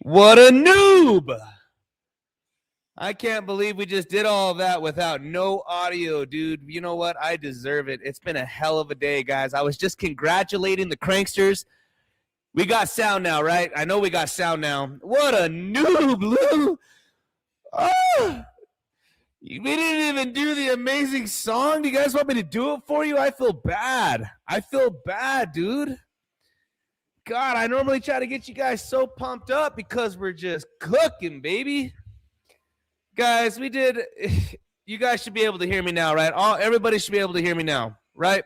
What a noob! I can't believe we just did all of that without no audio, dude. You know what? I deserve it. It's been a hell of a day, guys. I was just congratulating the cranksters. We got sound now, right? I know we got sound now. What a noob, Lou! Oh! We didn't even do the amazing song. Do you guys want me to do it for you? I feel bad. I feel bad, dude. God, I normally try to get you guys so pumped up because we're just cooking, baby. Guys, we did. You guys should be able to hear me now, right? Everybody should be able to hear me now, right?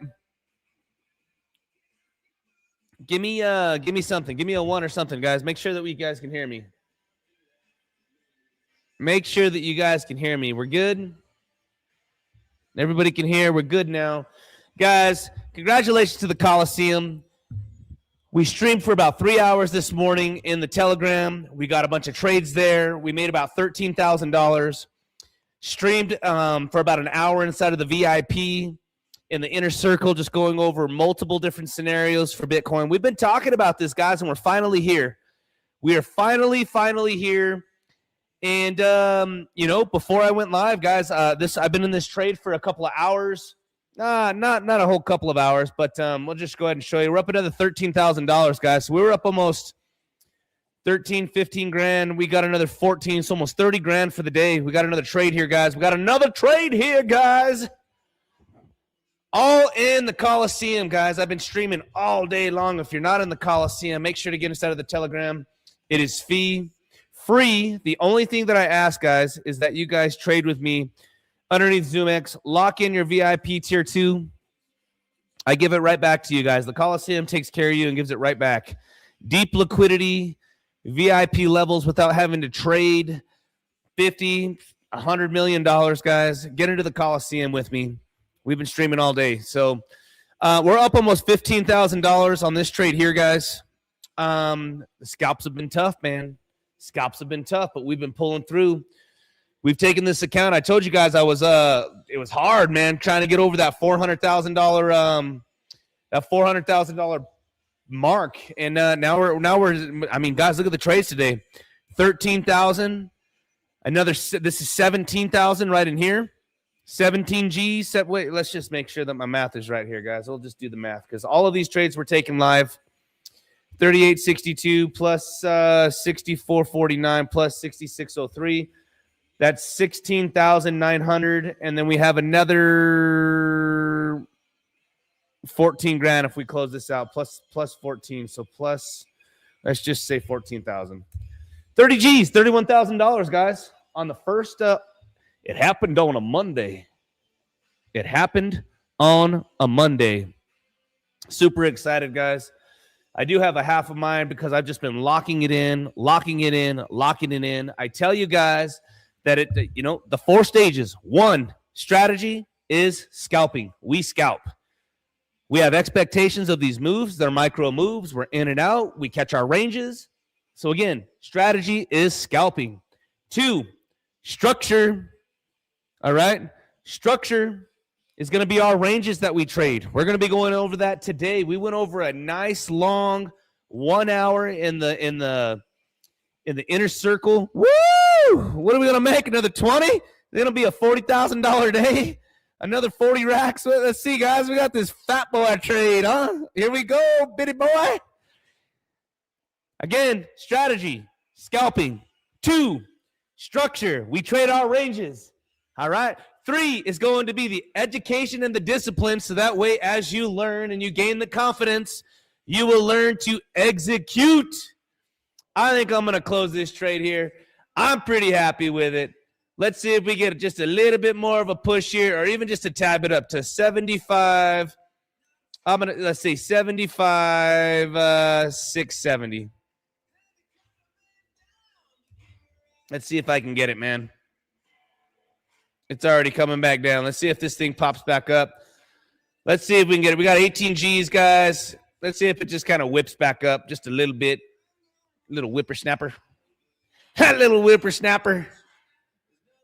Give me something. Give me a 1 or something, guys. Make sure that you guys can hear me. Make sure that you guys can hear me. We're good. Everybody can hear. We're good now. Guys, congratulations to the Coliseum. We streamed for about 3 hours this morning in the Telegram. We got a bunch of trades there. We made about $13,000. Streamed for about an hour inside of the VIP in the inner circle, just going over multiple different scenarios for Bitcoin. We've been talking about this, guys, and we're finally here. We are finally here. And, before I went live, guys, I've been in this trade for a couple of hours. Not a whole couple of hours, but we'll just go ahead and show you. We're up another $13,000, guys. So we were up almost 13, 15 grand. We got another 14, so almost 30 grand for the day. We got another trade here, guys. All in the Coliseum, guys. I've been streaming all day long. If you're not in the Coliseum, make sure to get inside of the Telegram. It is free. The only thing that I ask, guys, is that you guys trade with me underneath zoomex. Lock in your VIP tier 2. I give it right back to you guys. The Coliseum takes care of you and gives it right back. Deep liquidity, VIP levels without having to trade $50, $100 million, guys. Get into the Coliseum with me. We've been streaming all day. So we're up almost $15,000 on this trade here, guys. The scalps have been tough, man. Scalps have been tough, but we've been pulling through. We've taken this account. I told you guys it was hard, man, trying to get over that $400,000 mark. And now we're I mean, guys, look at the trades today. 13,000. This is 17,000 right in here. 17 G's. Wait, let's just make sure that my math is right here, guys. We'll just do the math because all of these trades were taken live. 38.62 plus 64.49 plus 66.03. That's 16,900, and then we have another 14 grand if we close this out, plus 14. So plus, let's just say 14,000. 30 G's, $31,000, guys. On the first, it happened on a Monday. Super excited, guys. I do have a half of mine because I've just been locking it in. I tell you guys that the 4 stages. 1, strategy is scalping. We scalp. We have expectations of these moves. They're micro moves. We're in and out. We catch our ranges. So again, strategy is scalping. 2, structure. All right. Structure is going to be our ranges that we trade. We're going to be going over that today. We went over a nice long 1 hour in the inner circle. Woo! What are we going to make? Another 20? It's going to be a $40,000 day. Another 40 racks. Let's see, guys. We got this fat boy trade, huh? Here we go, bitty boy. Again, strategy, scalping. 2, structure. We trade our ranges. All right. 3 is going to be the education and the discipline. So that way, as you learn and you gain the confidence, you will learn to execute. I think I'm going to close this trade here. I'm pretty happy with it. Let's see if we get just a little bit more of a push here, or even just to tab it up to 75. Let's say 75, 670. Let's see if I can get it, man. It's already coming back down. Let's see if this thing pops back up. Let's see if we can get it. We got 18 G's, guys. Let's see if it just kind of whips back up just a little bit. Little whippersnapper. Little whippersnapper.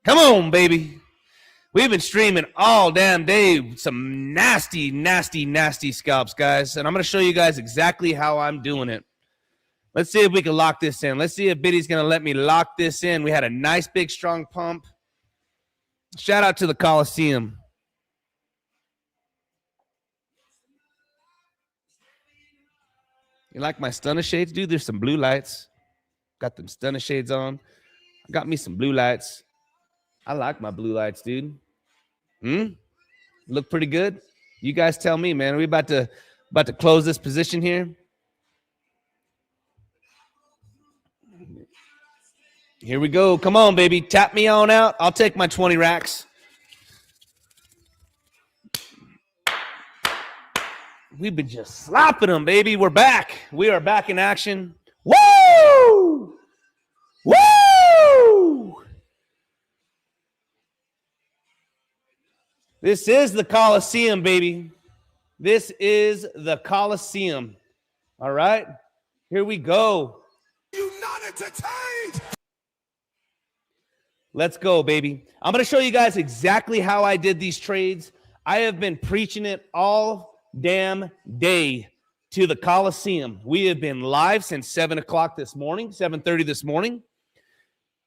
Come on, baby. We've been streaming all damn day. Some nasty, nasty, nasty scalps, guys. And I'm going to show you guys exactly how I'm doing it. Let's see if we can lock this in. Let's see if Biddy's going to let me lock this in. We had a nice, big, strong pump. Shout out to the Coliseum. You like my stunner shades, dude? There's some blue lights. Got them stunner shades on. Got me some blue lights. I like my blue lights, dude. Look pretty good. You guys tell me, man. Are we about to close this position here? Here we go. Come on, baby. Tap me on out. I'll take my 20 racks. We've been just slapping them, baby. We're back. We are back in action. Woo! Woo! This is the Coliseum, baby. This is the Coliseum. All right. Here we go. You not entertained. Let's go, baby. I'm going to show you guys exactly how I did these trades. I have been preaching it all damn day to the Coliseum. We have been live since 7 o'clock this morning, 7:30 this morning.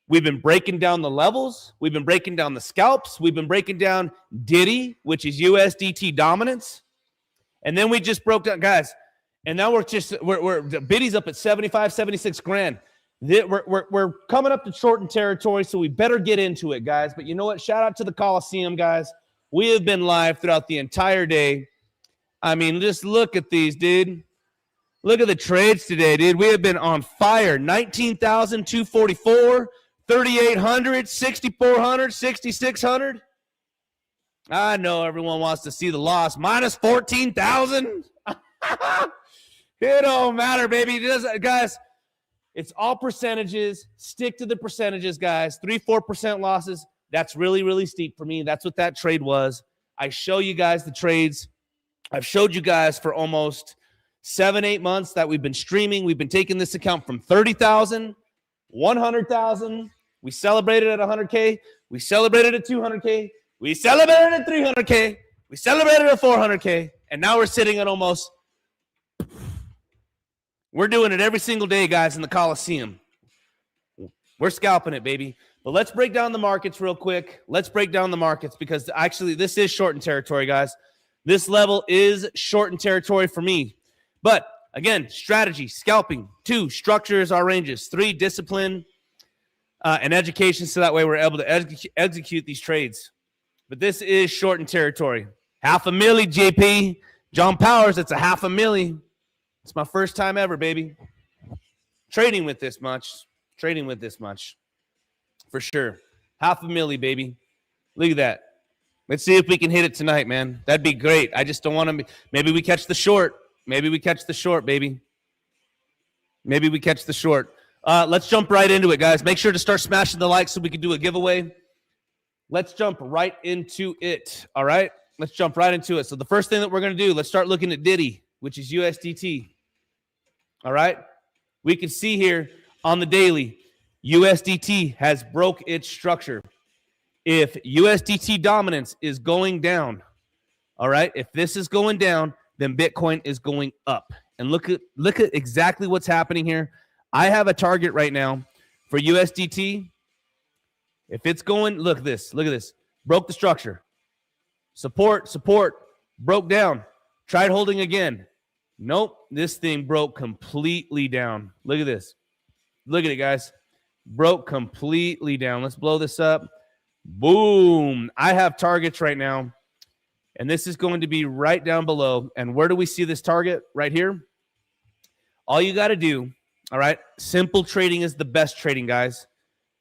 We've been breaking down the levels. We've been breaking down the scalps. We've been breaking down Diddy, which is USDT dominance. And then we just broke down, guys. And now we're Biddy's up at 75, 76 grand. We're coming up to shorten territory, so we better get into it, guys. But you know what? Shout out to the Coliseum, guys. We have been live throughout the entire day. I mean, just look at these, dude. Look at the trades today, dude. We have been on fire. 19,244, 3,800, 6,400, 6,600. I know everyone wants to see the loss. Minus 14,000. It don't matter, baby. Guys, it's all percentages. Stick to the percentages, guys. 3-4% losses. That's really, really steep for me. That's what that trade was. I show you guys the trades. I've showed you guys for almost 7-8 months that we've been streaming. We've been taking this account from 30,000, 100,000. We celebrated at 100K. We celebrated at 200K. We celebrated at 300K. We celebrated at 400K. And now we're sitting at almost. We're doing it every single day, guys, in the Coliseum. We're scalping it, baby. But let's break down the markets real quick. Let's break down the markets because actually this is shortened territory, guys. This level is shortened territory for me. But again, strategy, scalping. 2, structures our ranges. 3, discipline and education, so that way we're able to execute these trades. But this is shortened territory. $500,000, JP. John Powers, it's $500,000. It's my first time ever, baby. Trading with this much. Trading with this much. For sure. $500,000, baby. Look at that. Let's see if we can hit it tonight, man. That'd be great. I just don't want to. Maybe we catch the short. Maybe we catch the short, baby. Maybe we catch the short. Let's jump right into it, guys. Make sure to start smashing the likes so we can do a giveaway. Let's jump right into it. All right? Let's jump right into it. So the first thing that we're going to do, let's start looking at Diddy, which is USDT. All right? We can see here on the daily, USDT has broke its structure. If USDT dominance is going down, all right, if this is going down, then Bitcoin is going up. And look at exactly what's happening here. I have a target right now for USDT. If it's going, look at this. Broke the structure. Support, broke down. Tried holding again. Nope, this thing broke completely down. Look at this. Look at it, guys. Broke completely down. Let's blow this up. Boom. I have targets right now, and this is going to be right down below. And where do we see this target? Right here. All you got to do, all right, simple trading is the best trading, guys.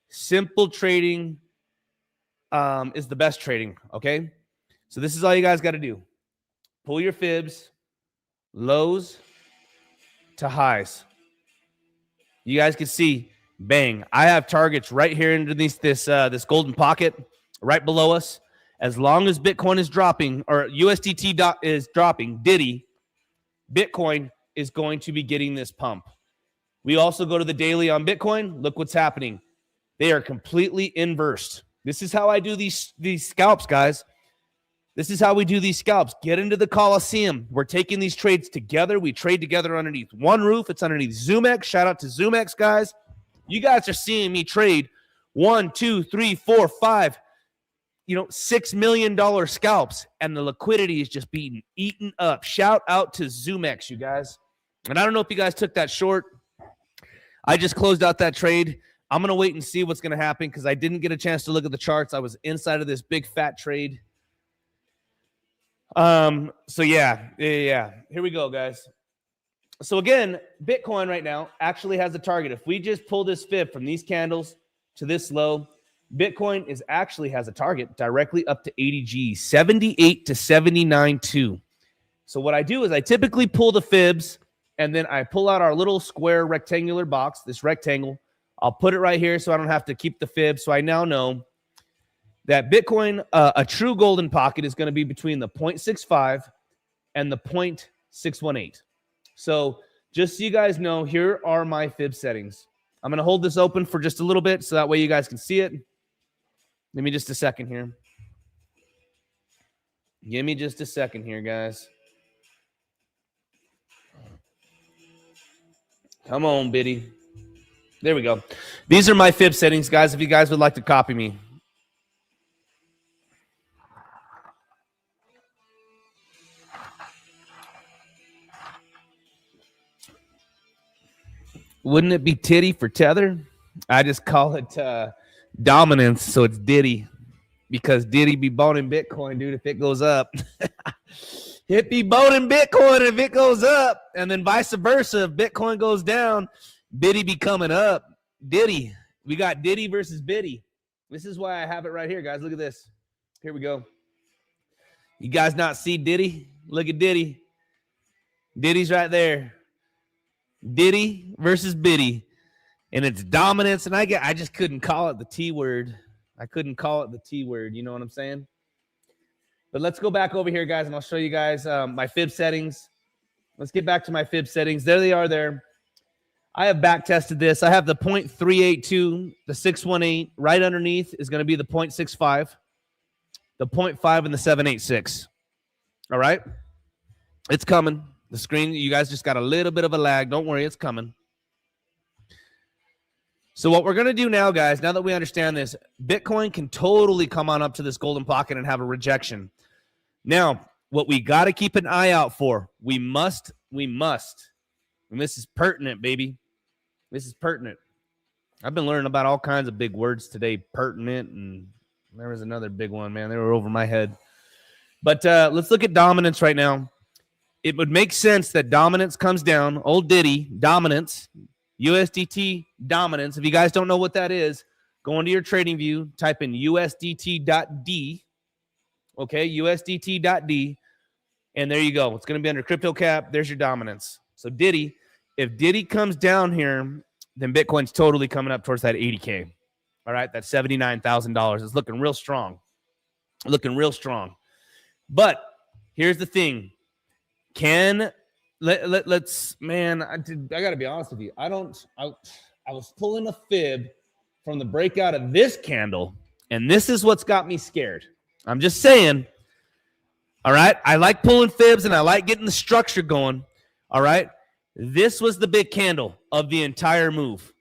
Simple trading is the best trading, okay? So this is all you guys got to do. Pull your fibs, lows to highs. You guys can see, bang. I have targets right here underneath this golden pocket right below us. As long as Bitcoin is dropping, or USDT is dropping, Diddy, Bitcoin is going to be getting this pump. We also go to the daily on Bitcoin. Look what's happening. They are completely inversed. This is how I do these scalps, guys. This is how we do these scalps. Get into the Coliseum. We're taking these trades together. We trade together underneath one roof. It's underneath zoomex. Shout out to zoomex, guys. You guys are seeing me trade 1, 2, 3, 4, 5, $6 million scalps, and the liquidity is just being eaten up. Shout out to zoomex, you guys. And I don't know if you guys took that short. I just closed out that trade. I'm going to wait and see what's going to happen because I didn't get a chance to look at the charts. I was inside of this big fat trade. So yeah. Here we go, guys. So again, Bitcoin right now actually has a target. If we just pull this fib from these candles to this low, Bitcoin actually has a target directly up to 80G, 78 to 79.2. So what I do is I typically pull the fibs and then I pull out our little square rectangular box, this rectangle. I'll put it right here so I don't have to keep the fib. So I now know that Bitcoin, a true golden pocket, is going to be between the 0.65 and the 0.618. So just so you guys know, here are my fib settings. I'm going to hold this open for just a little bit so that way you guys can see it. Give me just a second here. Give me just a second here, guys. Come on, Biddy. There we go. These are my fib settings, guys, if you guys would like to copy me. Wouldn't it be titty for tether? I just call it dominance, so it's Diddy. Because Diddy be boning Bitcoin, dude, if it goes up. It be boning Bitcoin if it goes up. And then vice versa, if Bitcoin goes down, Biddy be coming up. Diddy. We got Diddy versus Biddy. This is why I have it right here, guys. Look at this. Here we go. You guys not see Diddy? Look at Diddy. Diddy's right there. Diddy versus Biddy. And it's dominance. And I just couldn't call it the T word. I couldn't call it the T word. You know what I'm saying? But let's go back over here, guys, and I'll show you guys my fib settings. Let's get back to my fib settings. There they are there. I have back tested this. I have the 0.382, the 618. Right underneath is going to be the 0.65, the 0.5, and the 786. All right? It's coming. The screen, you guys just got a little bit of a lag. Don't worry, it's coming. So what we're going to do now, guys, now that we understand this, Bitcoin can totally come on up to this golden pocket and have a rejection. Now, what we got to keep an eye out for, we must, and this is pertinent, baby. This is pertinent. I've been learning about all kinds of big words today, pertinent, and there was another big one, man. They were over my head. But let's look at dominance right now. It would make sense that dominance comes down. Old Diddy, dominance, USDT dominance. If you guys don't know what that is, go into your trading view, type in USDT.D. Okay, USDT.D. And there you go. It's going to be under crypto cap. There's your dominance. So Diddy, if Diddy comes down here, then Bitcoin's totally coming up towards that 80K. All right, that's $79,000. It's looking real strong. Looking real strong. But here's the thing. Let's man, I got to be honest with you. I was pulling a fib from the breakout of this candle, and this is what's got me scared. I'm just saying. All right, I like pulling fibs and I like getting the structure going. All right, this was the big candle of the entire move.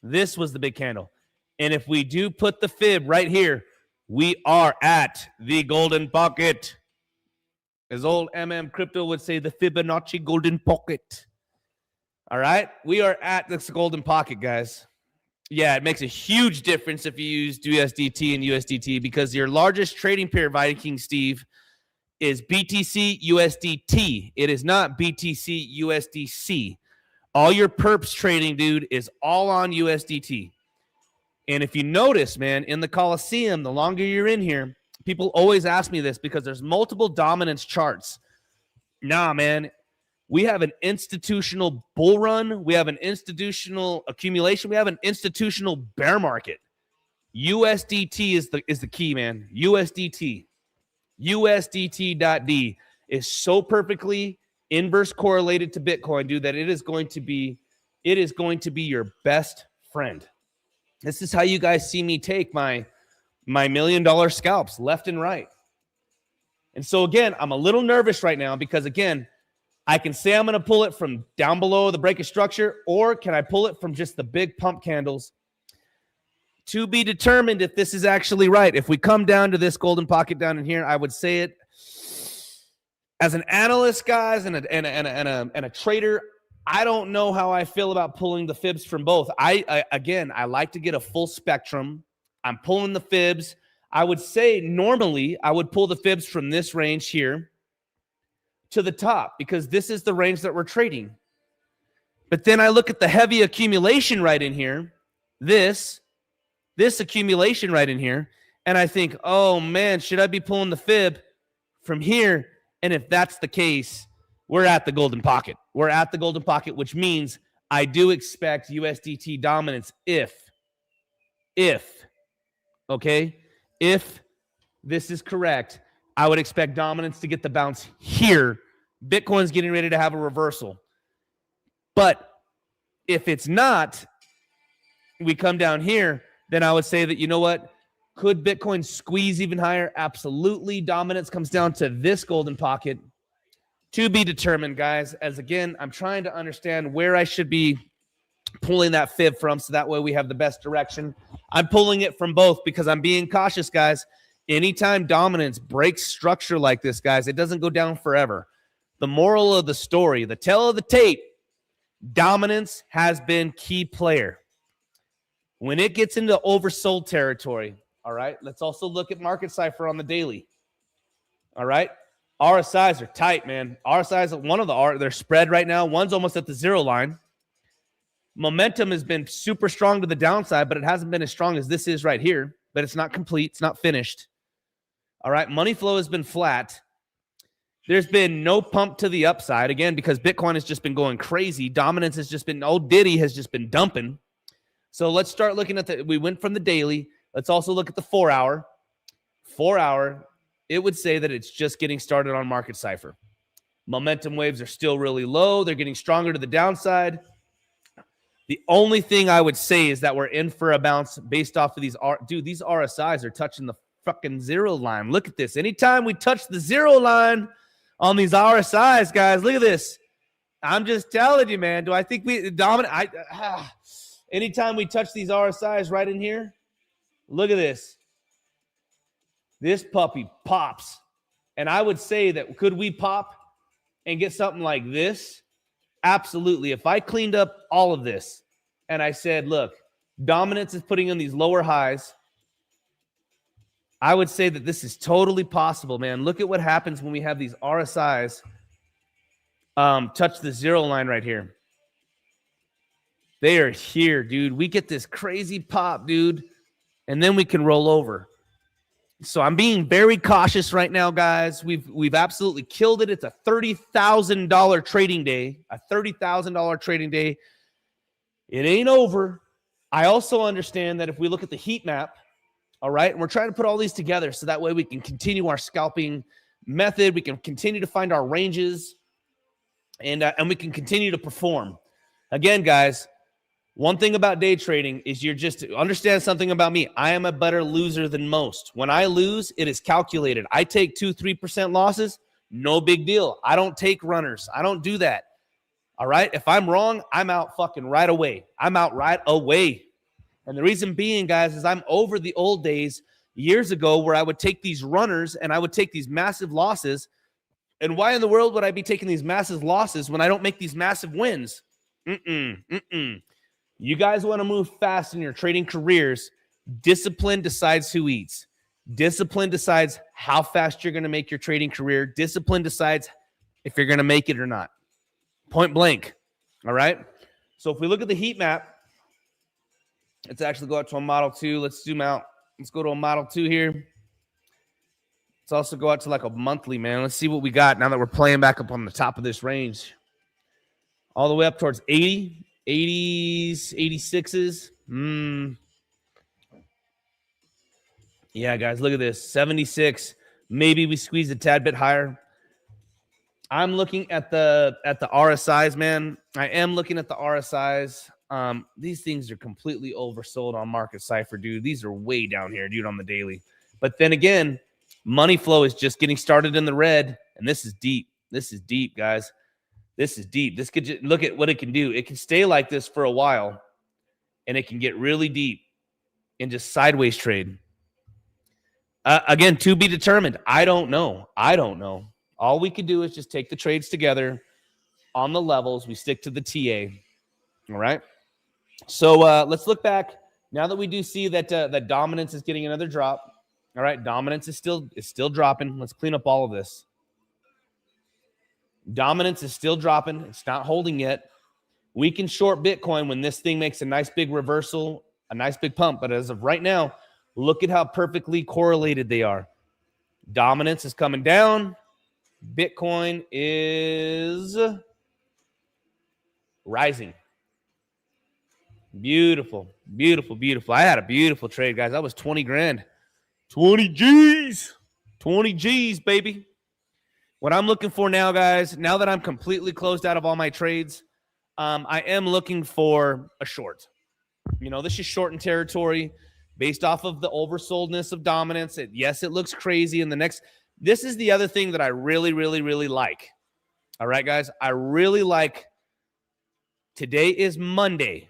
This was the big candle. And if we do put the fib right here, we are at the golden pocket. As old Crypto would say, the Fibonacci golden pocket. All right, we are at this golden pocket, guys. Yeah, it makes a huge difference if you use USDT and USDT because your largest trading pair, Viking Steve, is BTC USDT. It is not BTC USDC. All your perps trading, dude, is all on USDT. And if you notice, man, in the Coliseum, the longer you're in here, people always ask me this because there's multiple dominance charts. Nah, man, we have an institutional bull run. We have an institutional accumulation. We have an institutional bear market. USDT is the key, man. USDT. USDT.D is so perfectly inverse correlated to Bitcoin, dude, that it is going to be your best friend. This is how you guys see me take my $1 million scalps left and right. And so, again, I'm a little nervous right now because, again, I can say I'm going to pull it from down below the break of structure, or can I pull it from just the big pump candles? To be determined if this is actually right. If we come down to this golden pocket down in here, I would say it as an analyst, guys, and a trader. I don't know how I feel about pulling the fibs from both. Again, I like to get a full spectrum. I'm pulling the fibs. I would say normally I would pull the fibs from this range here to the top because this is the range that we're trading. But then I look at the heavy accumulation right in here, this accumulation right in here, and I think, oh man, should I be pulling the fib from here? And if that's the case, we're at the golden pocket. We're at the golden pocket, which means I do expect USDT dominance if this is correct, I would expect dominance to get the bounce here. Bitcoin's getting ready to have a reversal. But if it's not, we come down here, then I would say that, you know what? Could Bitcoin squeeze even higher? Absolutely. Dominance comes down to this golden pocket. To be determined, guys, as again, I'm trying to understand where I should be pulling that fib from so that way we have the best direction. I'm pulling it from both because I'm being cautious, guys. Anytime dominance breaks structure like this, guys, it doesn't go down forever. The moral of the story, the tale of the tape, dominance has been key player. When it gets into oversold territory, all right, let's also look at market cipher on the daily. All right, RSIs are tight, man. RSIs, one of they're spread right now. One's almost at the zero line. Momentum has been super strong to the downside, but it hasn't been as strong as this is right here. But it's not complete. It's not finished. All right, money flow has been flat. There's been no pump to the upside, again, because Bitcoin has just been going crazy. Dominance has just been, old Diddy has just been dumping. So let's start looking at we went from the daily. Let's also look at the 4 hour. 4 hour, it would say that it's just getting started on market cipher. Momentum waves are still really low. They're getting stronger to the downside. The only thing I would say is that we're in for a bounce based off of these. Dude, these RSIs are touching the fucking zero line. Look at this. Anytime we touch the zero line on these RSIs, guys, look at this. I'm just telling you, man. Do I think we dominate? Anytime we touch these RSIs right in here, look at this. This puppy pops. And I would say that could we pop and get something like this? Absolutely. If I cleaned up all of this and I said, look, dominance is putting in these lower highs, I would say that this is totally possible, man. Look at what happens when we have these RSIs touch the zero line right here. They are here, dude. We get this crazy pop, dude, and then we can roll over. So I'm being very cautious right now, guys. We've absolutely killed it. It's a $30,000 trading day. A $30,000 trading day. It ain't over. I also understand that if we look at the heat map, all right, and we're trying to put all these together so that way we can continue our scalping method. We can continue to find our ranges, and we can continue to perform. Again, guys, one thing about day trading is you're just understand something about me. I am a better loser than most. When I lose, it is calculated. I take 2-3% losses. No big deal. I don't take runners. I don't do that. All right. If I'm wrong, I'm out fucking right away. I'm out right away. And the reason being, guys, is I'm over the old days years ago where I would take these runners and I would take these massive losses. And why in the world would I be taking these massive losses when I don't make these massive wins? You guys want to move fast in your trading careers. Discipline decides who eats. Discipline decides how fast you're going to make your trading career. Discipline decides if you're going to make it or not. Point blank. All right. So if we look at the heat map, let's actually go out to a model 2. Let's zoom out. Let's go to a model 2 here. Let's also go out to like a monthly, man. Let's see what we got now that we're playing back up on the top of this range. All the way up towards 80. 80s, 86s. Yeah, guys, look at this. 76. Maybe we squeeze a tad bit higher. I'm looking at the RSIs, man. I am looking at the RSIs. These things are completely oversold on market cipher, dude. These are way down here, dude, on the daily. But then again, Money flow is just getting started in the red, and this is deep. This is deep, guys. This is deep. This could just, look at what it can do. It can stay like this for a while, and it can get really deep and just sideways trade. Again, to be determined. I don't know. All we could do is just take the trades together on the levels. We stick to the TA. All right. So let's look back. Now that we do see that that dominance is getting another drop. All right, dominance is still dropping. Let's clean up all of this. Dominance is still dropping. It's not holding yet. We can short Bitcoin when this thing makes a nice big reversal, a nice big pump. But as of right now, look at how perfectly correlated they are. Dominance is coming down. Bitcoin is rising. Beautiful, beautiful, beautiful. I had a beautiful trade, guys. That was 20 grand. 20 G's. 20 G's, baby. What I'm looking for now, guys, now that I'm completely closed out of all my trades, I am looking for a short. You know, this is short in territory based off of the oversoldness of dominance. Yes, it looks crazy. And this is the other thing that I really, really, really like. All right, guys, I really like. Today is Monday.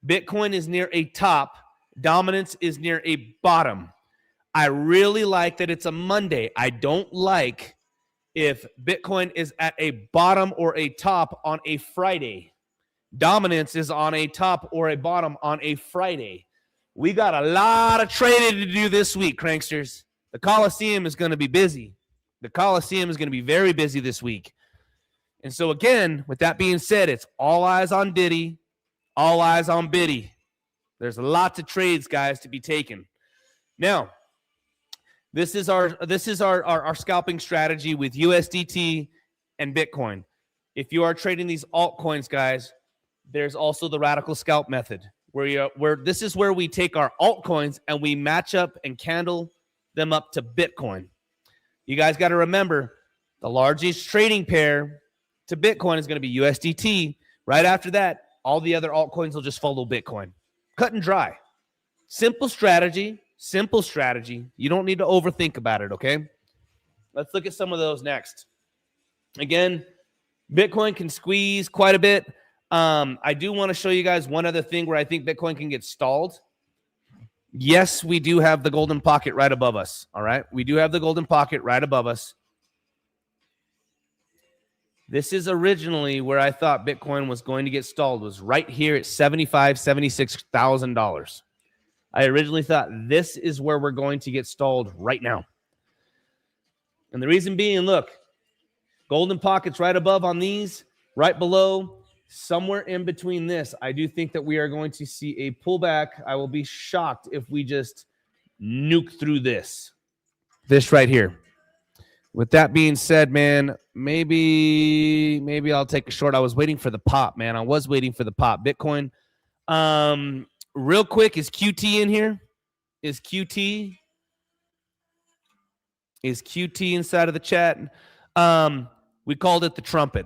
Bitcoin is near a top. Dominance is near a bottom. I really like that it's a Monday. I don't like if Bitcoin is at a bottom or a top on a Friday. Dominance is on a top or a bottom on a Friday. We got a lot of trading to do this week, cranksters. The Coliseum is going to be busy. The Coliseum is going to be very busy this week. And so again, with that being said, it's all eyes on Diddy, all eyes on Biddy. There's lots of trades, guys, to be taken. Now, this is our scalping strategy with USDT and Bitcoin. If you are trading these altcoins, guys, there's also the radical scalp method, where this is where we take our altcoins and we match up and candle them up to Bitcoin. You guys got to remember, the largest trading pair to Bitcoin is going to be USDT. Right after that, all the other altcoins will just follow Bitcoin. Cut and dry. Simple strategy. Simple strategy. You don't need to overthink about it, okay? Let's look at some of those next. Again, Bitcoin can squeeze quite a bit. I do want to show you guys one other thing where I think Bitcoin can get stalled. Yes, we do have the golden pocket right above us, all right? We do have the golden pocket right above us. This is originally where I thought Bitcoin was going to get stalled, was right here at $75,000, $76,000. I originally thought this is where we're going to get stalled right now. And the reason being, look, golden pockets right above on these, right below, somewhere in between this, I do think that we are going to see a pullback. I will be shocked if we just nuke through this right here. With that being said, man, maybe I'll take a short. I was waiting for the pop, man. I was waiting for the pop. Bitcoin. Real quick, is QT in here? Is QT inside of the chat? We called it the trumpet.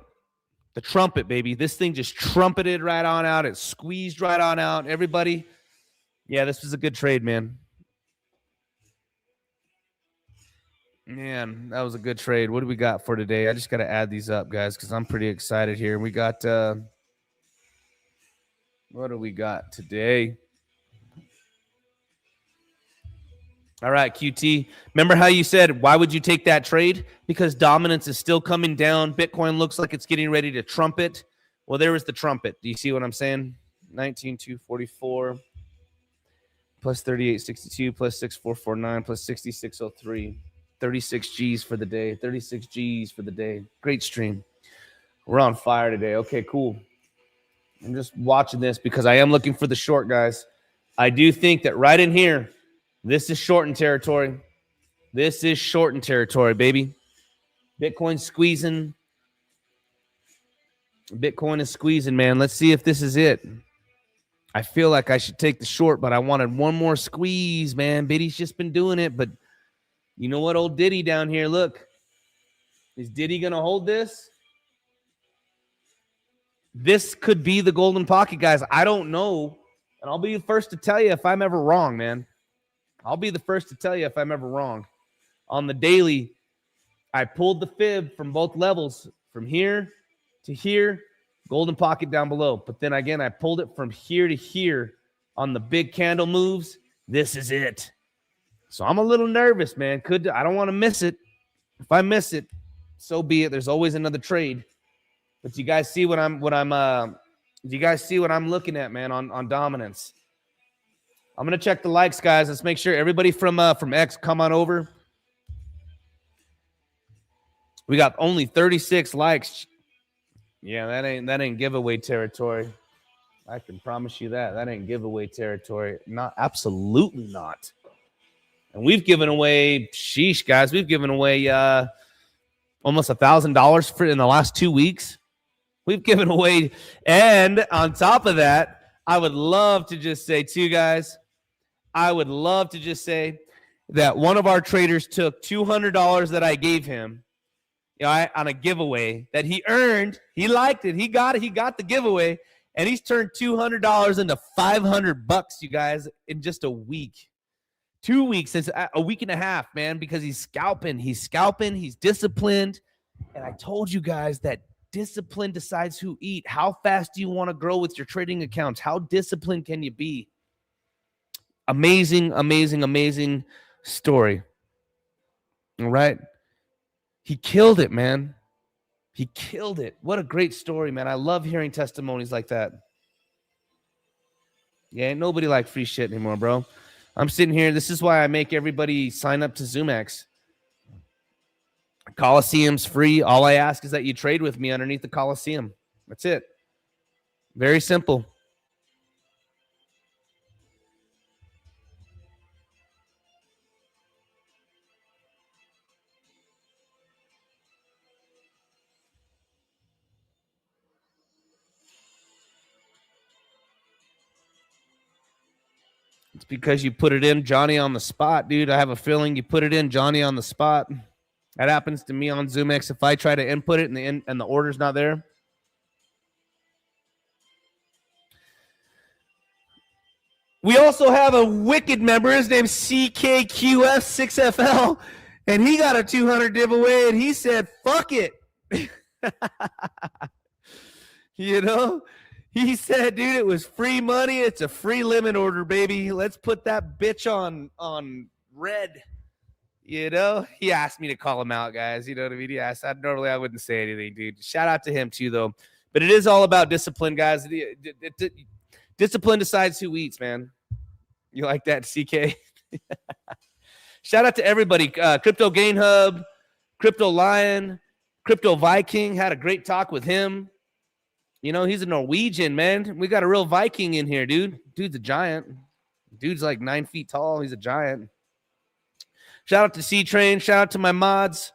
The trumpet, baby. This thing just trumpeted right on out. It squeezed right on out. Everybody, yeah, this was a good trade, man. Man, that was a good trade. What do we got for today? I just got to add these up, guys, because I'm pretty excited here. We got, what do we got today? All right, QT. Remember how you said, why would you take that trade? Because dominance is still coming down. Bitcoin looks like it's getting ready to trumpet. Well, there was the trumpet. Do you see what I'm saying? 19,244 plus 3862 plus 6449 plus 6603. 36 G's for the day. 36 G's for the day. Great stream. We're on fire today. Okay, cool. I'm just watching this because I am looking for the short, guys. I do think that right in here, this is short in territory. This is short in territory, baby. Bitcoin's squeezing. Bitcoin is squeezing, man. Let's see if this is it. I feel like I should take the short, but I wanted one more squeeze, man. Biddy's just been doing it, but you know what, old Diddy down here, look. Is Diddy going to hold this? This could be the golden pocket, guys. I don't know. And I'll be the first to tell you if I'm ever wrong, man. I'll be the first to tell you if I'm ever wrong. On the daily, I pulled the fib from both levels, from here to here, golden pocket down below. But then again, I pulled it from here to here on the big candle moves. This is it. So I'm a little nervous, man. I don't want to miss it. If I miss it, so be it. There's always another trade. But you guys see what I'm looking at, man, on dominance. I'm gonna check the likes, guys. Let's make sure everybody from X come on over. We got only 36 likes. Yeah, that ain't giveaway territory. I can promise you that. That ain't giveaway territory. Not, absolutely not. And we've given away, sheesh, guys, we've given away almost $1,000 in the last 2 weeks. We've given away, and on top of that, I would love to just say too, guys, I would love to just say that one of our traders took $200 that I gave him, on a giveaway that he earned. He liked it. He got it. He got the giveaway, and he's turned $200 into $500, you guys, in just a week. 2 weeks, since a week and a half, man, because he's scalping. He's disciplined. And I told you guys that discipline decides who eat. How fast do you want to grow with your trading accounts? How disciplined can you be? Amazing, amazing, amazing story. All right. He killed it, man. He killed it. What a great story, man. I love hearing testimonies like that. Yeah, ain't nobody like free shit anymore, bro. I'm sitting here. This is why I make everybody sign up to zoomex. Coliseum's free. All I ask is that you trade with me underneath the Coliseum. That's it. Very simple. It's because you put it in Johnny on the spot, dude. I have a feeling you put it in Johnny on the spot. That happens to me on zoomex. If I try to input it and the order's not there. We also have a wicked member. His name's CKQF6FL, and he got a 200 giveaway, and he said, "Fuck it." You know, he said, "Dude, it was free money. It's a free limit order, baby. Let's put that bitch on red." You know, he asked me to call him out, guys. You know what I mean? He asked. Normally I wouldn't say anything, dude. Shout out to him too, though. But it is all about discipline, guys. Discipline decides who eats, man. You like that, CK? Shout out to everybody. Crypto Gain Hub, Crypto Lion, Crypto Viking. Had a great talk with him. You know, he's a Norwegian, man. We got a real Viking in here, dude. Dude's a giant. Dude's like 9 feet tall. He's a giant. Shout out to C-Train. Shout out to my mods.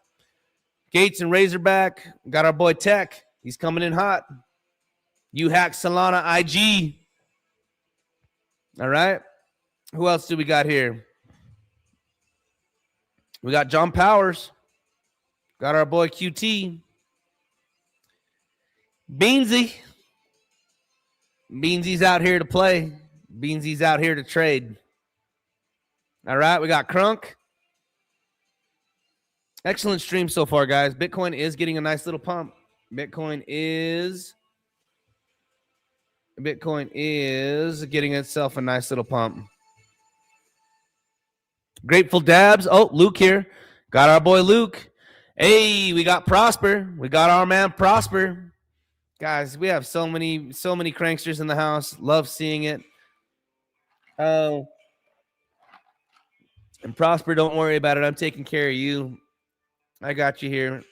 Gates and Razorback. Got our boy Tech. He's coming in hot. U-Hack Solana IG. All right. Who else do we got here? We got John Powers. Got our boy QT. Beansy. Beansy's out here to play. Beansy's out here to trade. All right. We got Crunk. Excellent stream so far, guys. Bitcoin is getting a nice little pump. Bitcoin is getting itself a nice little pump. Grateful Dabs. Oh, Luke here. Got our boy Luke. Hey, we got Prosper. We got our man Prosper. Guys, we have so many cranksters in the house. Love seeing it. Oh. And Prosper, don't worry about it. I'm taking care of you. I got you here.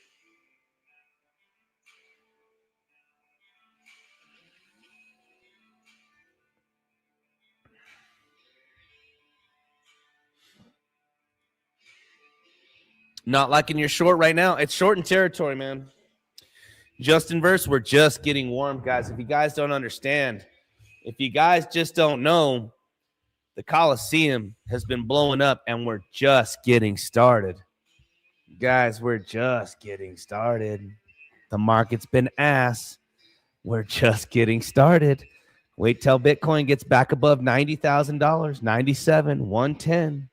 Not liking your short right now. It's short in territory, man. Justin Verse, we're just getting warm, guys. If you guys don't understand, if you guys just don't know, the Coliseum has been blowing up and we're just getting started. Guys, we're just getting started. The market's been ass. We're just getting started. Wait till Bitcoin gets back above $90,000, 97, 110.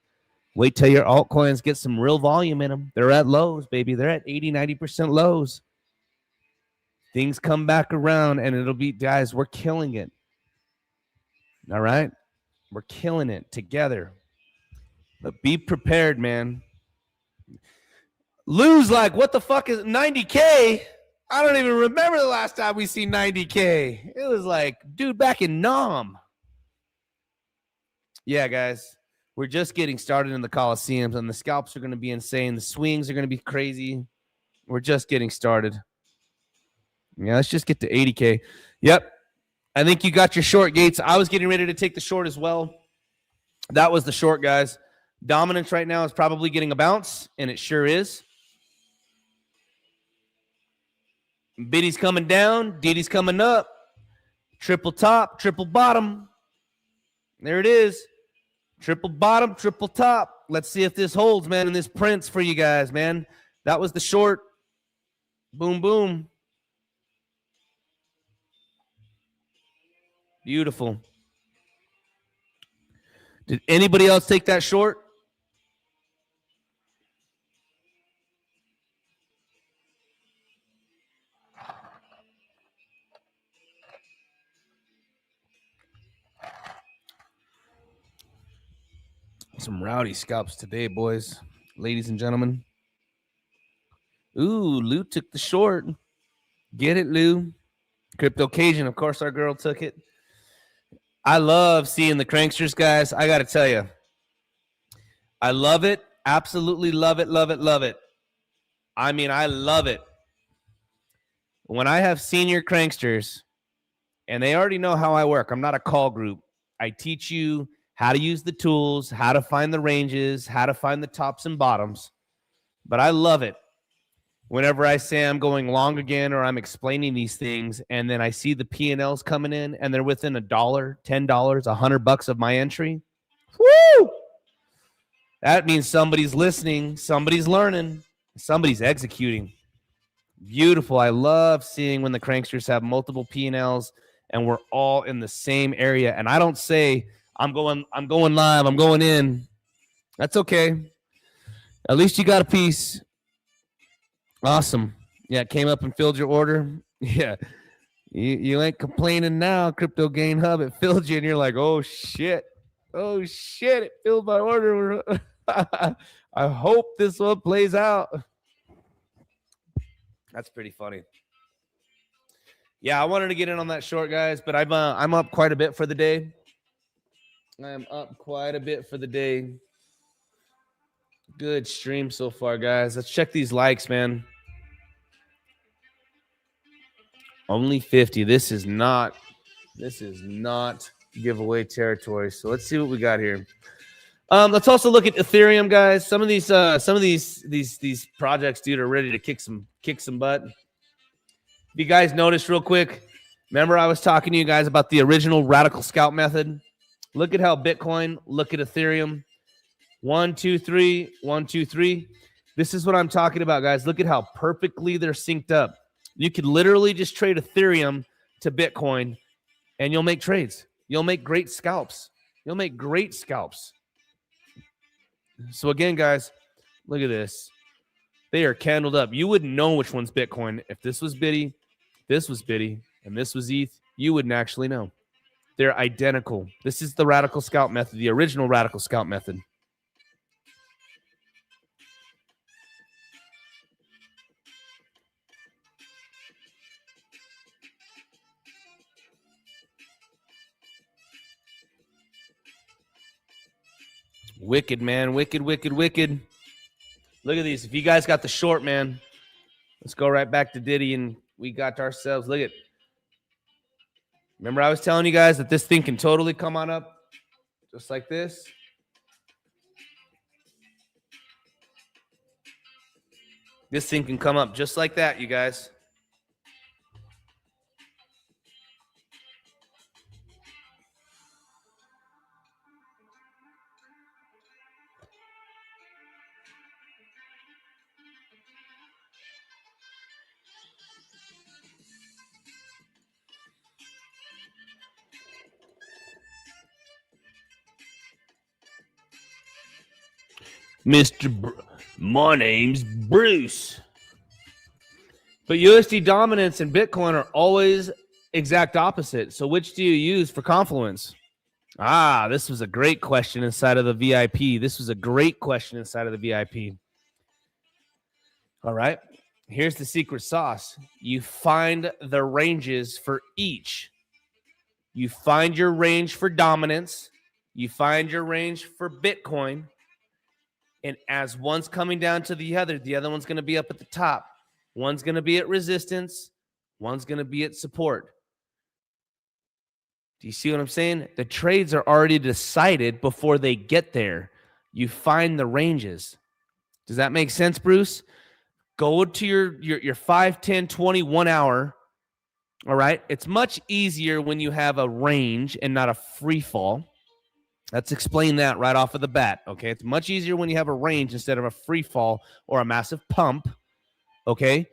Wait till your altcoins get some real volume in them. They're at lows, baby. They're at 80, 90% lows. Things come back around and it'll be, guys, we're killing it. All right? We're killing it together. But be prepared, man. Lou's like, what the fuck is 90K? I don't even remember the last time we see 90K. It was like, dude, back in Nam. Yeah, guys. We're just getting started in the Coliseums, and the scalps are going to be insane. The swings are going to be crazy. We're just getting started. Yeah, let's just get to 80K. Yep. I think you got your short gates. I was getting ready to take the short as well. That was the short, guys. Dominance right now is probably getting a bounce, and it sure is. Biddy's coming down. Diddy's coming up. Triple top, triple bottom. There it is. Triple bottom, triple top. Let's see if this holds, man, and this prints for you guys, man. That was the short. Boom, boom. Beautiful. Did anybody else take that short? Some rowdy scalps today, boys, ladies and gentlemen. Ooh, Lou took the short. Get it, Lou. Crypto Cajun, of course, our girl took it. I love seeing the cranksters, guys. I got to tell you, I love it. Absolutely love it, love it, love it. I mean, I love it. When I have senior cranksters, and they already know how I work. I'm not a call group. I teach you how to use the tools, how to find the ranges, how to find the tops and bottoms. But I love it whenever I say I'm going long again or I'm explaining these things, and then I see the P&Ls coming in and they're within $1, $10, $100 of my entry. Woo! That means somebody's listening, somebody's learning, somebody's executing. Beautiful. I love seeing when the cranksters have multiple P&Ls and we're all in the same area. And I don't say, I'm going live, I'm going in. That's okay. At least you got a piece. Awesome. Yeah, it came up and filled your order. Yeah. You ain't complaining now, Crypto Gain Hub. It filled you and you're like, oh shit. Oh shit, it filled my order. I hope this one plays out. That's pretty funny. Yeah, I wanted to get in on that short, guys, but I'm up quite a bit for the day. I am up quite a bit for the day. Good stream so far, guys. Let's check these likes, man. Only 50. This is not giveaway territory. So let's see what we got here. Let's also look at Ethereum, guys. Some of these projects, dude, are ready to kick some butt. If you guys noticed real quick, remember I was talking to you guys about the original radical scalp method. Look at how Bitcoin, look at Ethereum. 1, 2, 3, 1, 2, 3. This is what I'm talking about, guys. Look at how perfectly they're synced up. You could literally just trade Ethereum to Bitcoin and you'll make trades. You'll make great scalps. You'll make great scalps. So again, guys, look at this. They are candled up. You wouldn't know which one's Bitcoin. If this was Biddy, this was Biddy, and this was ETH, you wouldn't actually know. They're identical. This is the radical scalp method, the original radical scalp method. Wicked, man. Wicked, wicked, wicked. Look at these. If you guys got the short, man, let's go right back to Diddy, and we got ourselves. Look at. Remember I was telling you guys that this thing can totally come on up just like this. This thing can come up just like that, you guys. My name's Bruce. But USD dominance and Bitcoin are always exact opposite. So which do you use for Confluence? This was a great question inside of the VIP. All right. Here's the secret sauce. You find the ranges for each. You find your range for dominance. You find your range for Bitcoin. And as one's coming down to the other one's going to be up at the top. One's going to be at resistance. One's going to be at support. Do you see what I'm saying? The trades are already decided before they get there. You find the ranges. Does that make sense, Bruce? Go to your 5, 10, 20, 1 hour. All right. It's much easier when you have a range and not a free fall. Let's explain that right off of the bat. Okay. It's much easier when you have a range instead of a free fall or a massive pump. Okay.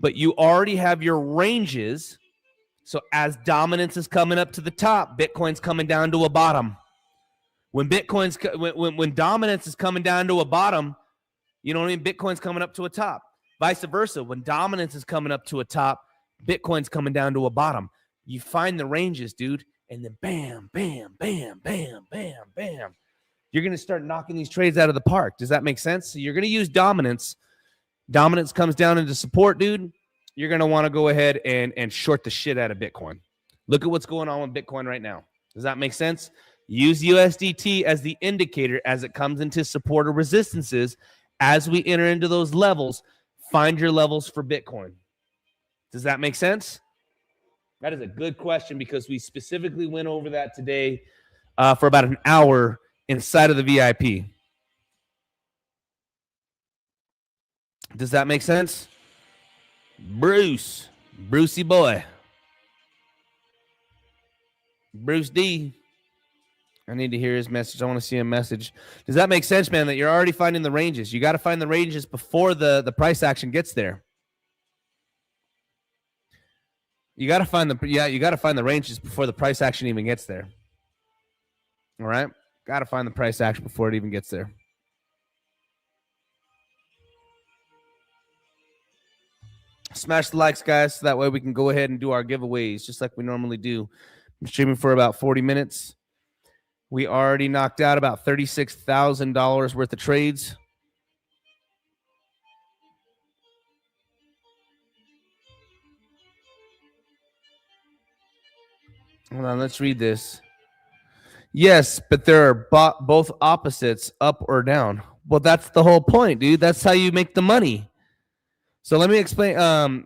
But you already have your ranges. So as dominance is coming up to the top, Bitcoin's coming down to a bottom. When dominance is coming down to a bottom, you know what I mean? Bitcoin's coming up to a top. Vice versa. When dominance is coming up to a top, Bitcoin's coming down to a bottom. You find the ranges, dude, and then bam, bam, bam, bam, bam, bam. You're going to start knocking these trades out of the park. Does that make sense? So you're going to use dominance. Dominance comes down into support, dude. You're going to want to go ahead and short the shit out of Bitcoin. Look at what's going on with Bitcoin right now. Does that make sense? Use USDT as the indicator as it comes into support or resistances. As we enter into those levels, find your levels for Bitcoin. Does that make sense? That is a good question because we specifically went over that today for about an hour inside of the VIP. Does that make sense? Brucey boy. Bruce D. I need to hear his message. I want to see a message. Does that make sense, man, that you're already finding the ranges? You got to find the ranges before the price action gets there. You got to find the ranges before the price action even gets there. All right? Got to find the price action before it even gets there. Smash the likes, guys, so that way we can go ahead and do our giveaways just like we normally do. I'm streaming for about 40 minutes. We already knocked out about $36,000 worth of trades. Hold on, let's read this. Yes, but there are both opposites, up or down. Well, that's the whole point, dude. That's how you make the money. So let me explain.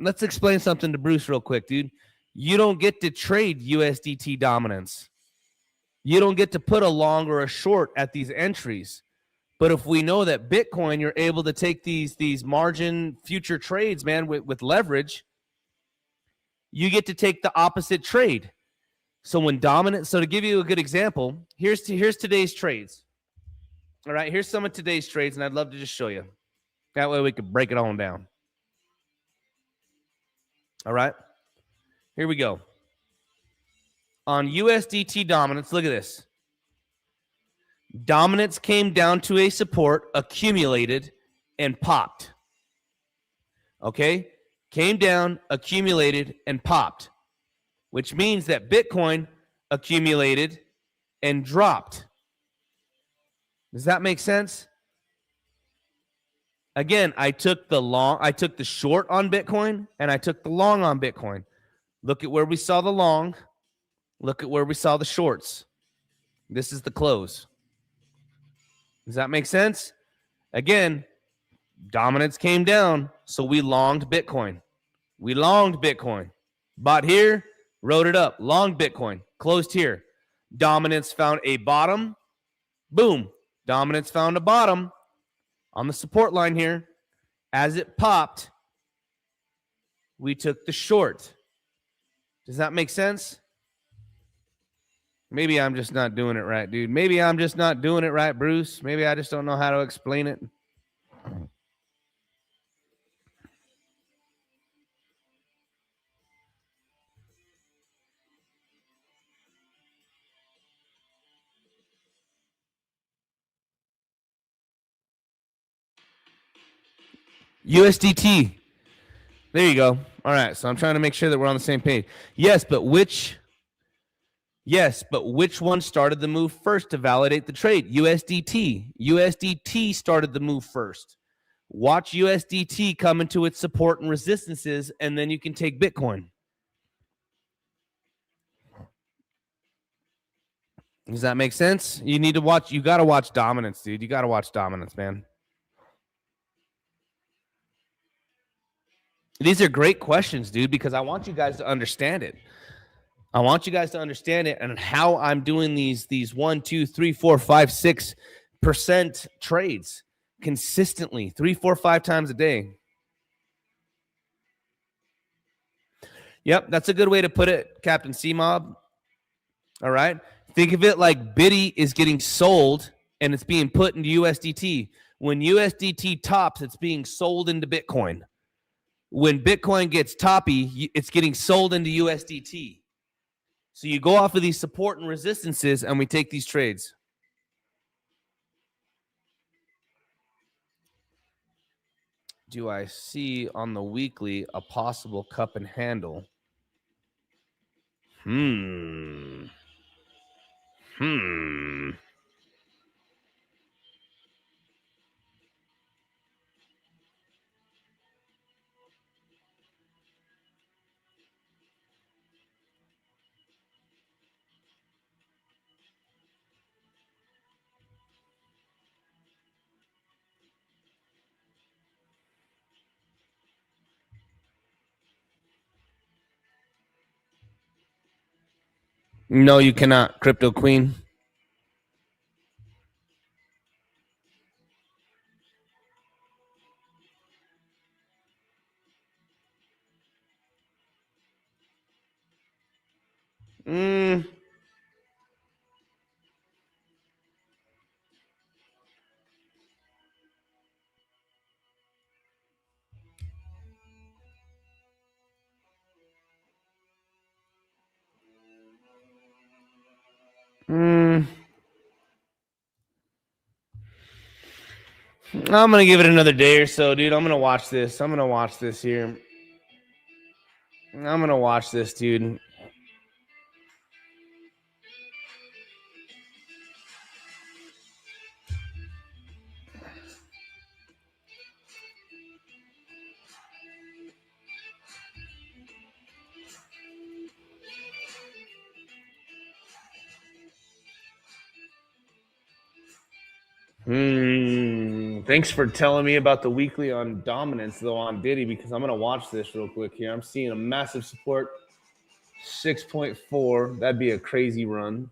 Let's explain something to Bruce real quick, dude. You don't get to trade USDT dominance. You don't get to put a long or a short at these entries. But if we know that Bitcoin, you're able to take these margin future trades, man, with leverage, you get to take the opposite trade. So when dominant, so to give you a good example, here's today's trades. All right, here's some of today's trades, and I'd love to just show you. That way we could break it on down. All right, here we go. On USDT dominance, look at this. Dominance came down to a support, accumulated, and popped. Okay? Came down, accumulated, and popped, which means that Bitcoin accumulated and dropped. Does that make sense? Again, I took the short on Bitcoin, and I took the long on Bitcoin. Look at where we saw the long. Look at where we saw the shorts. This is the close. Does that make sense? Again, dominance came down, so we longed Bitcoin. We longed Bitcoin. Bought here, wrote it up. Longed Bitcoin. Closed here. Dominance found a bottom. Boom. Dominance found a bottom on the support line here. As it popped, we took the short. Does that make sense? Maybe I'm just not doing it right, dude. Maybe I'm just not doing it right, Bruce. Maybe I just don't know how to explain it. USDT. There you go. All right. So I'm trying to make sure that we're on the same page. Yes, but which one started the move first to validate the trade? USDT. USDT started the move first. Watch USDT come into its support and resistances, and then you can take Bitcoin. Does that make sense? You need to watch. You got to watch dominance, dude. You got to watch dominance, man. These are great questions, dude, because I want you guys to understand it. I want you guys to understand it and how I'm doing these 1, 2, 3, 4, 5, 6% trades consistently 3, 4, 5 times a day. Yep, that's a good way to put it, Captain C-Mob. All right. Think of it like BTC is getting sold and it's being put into USDT. When USDT tops, it's being sold into Bitcoin. When Bitcoin gets toppy, it's getting sold into USDT. So you go off of these support and resistances, and we take these trades. Do I see on the weekly a possible cup and handle? No, you cannot, Crypto Queen. I'm going to give it another day or so, dude. I'm going to watch this. I'm going to watch this here. I'm going to watch this, dude. Thanks for telling me about the weekly on dominance, though, on Diddy, because I'm going to watch this real quick here. I'm seeing a massive support, 6.4. That'd be a crazy run.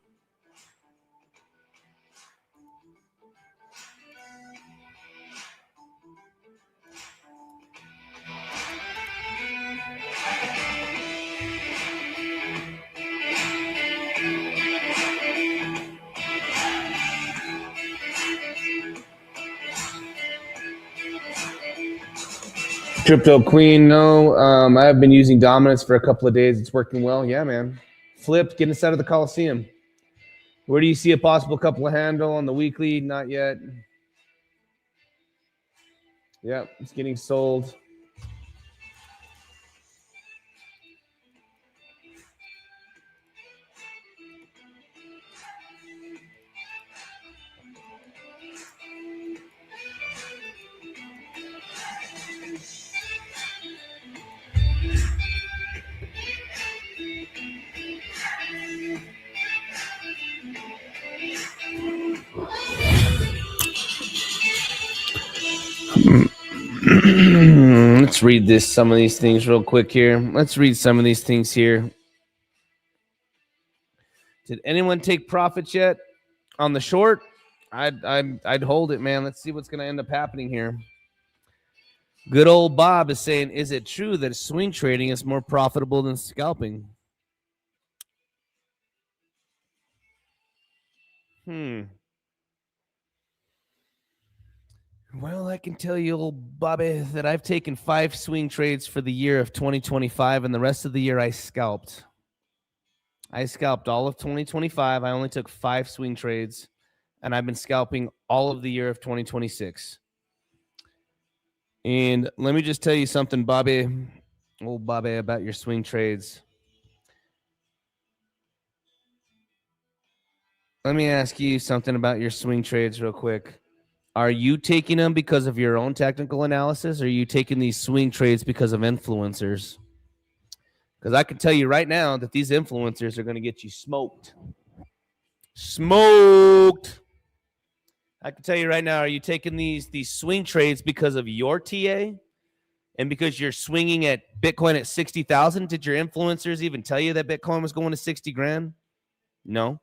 Crypto Queen, no. I have been using dominance for a couple of days. It's working well. Yeah, man. Flipped, get inside of the Coliseum. Where do you see a possible couple of handle on the weekly? Not yet. Yep, it's getting sold. Let's read some of these things real quick here. Let's read some of these things here. Did anyone take profits yet on the short? I'd hold it, man. Let's see what's going to end up happening here. Good old Bob is saying, is it true that swing trading is more profitable than scalping? Well, I can tell you, old Bobby, that I've taken 5 swing trades for the year of 2025, and the rest of the year I scalped. I scalped all of 2025. I only took 5 swing trades, and I've been scalping all of the year of 2026. And let me just tell you something, Bobby, old Bobby, about your swing trades. Let me ask you something about your swing trades real quick. Are you taking them because of your own technical analysis, or are you taking these swing trades because of influencers? Because I can tell you right now that these influencers are going to get you smoked. Smoked. I can tell you right now, are you taking these swing trades because of your TA and because you're swinging at Bitcoin at 60,000? Did your influencers even tell you that Bitcoin was going to 60 grand? No.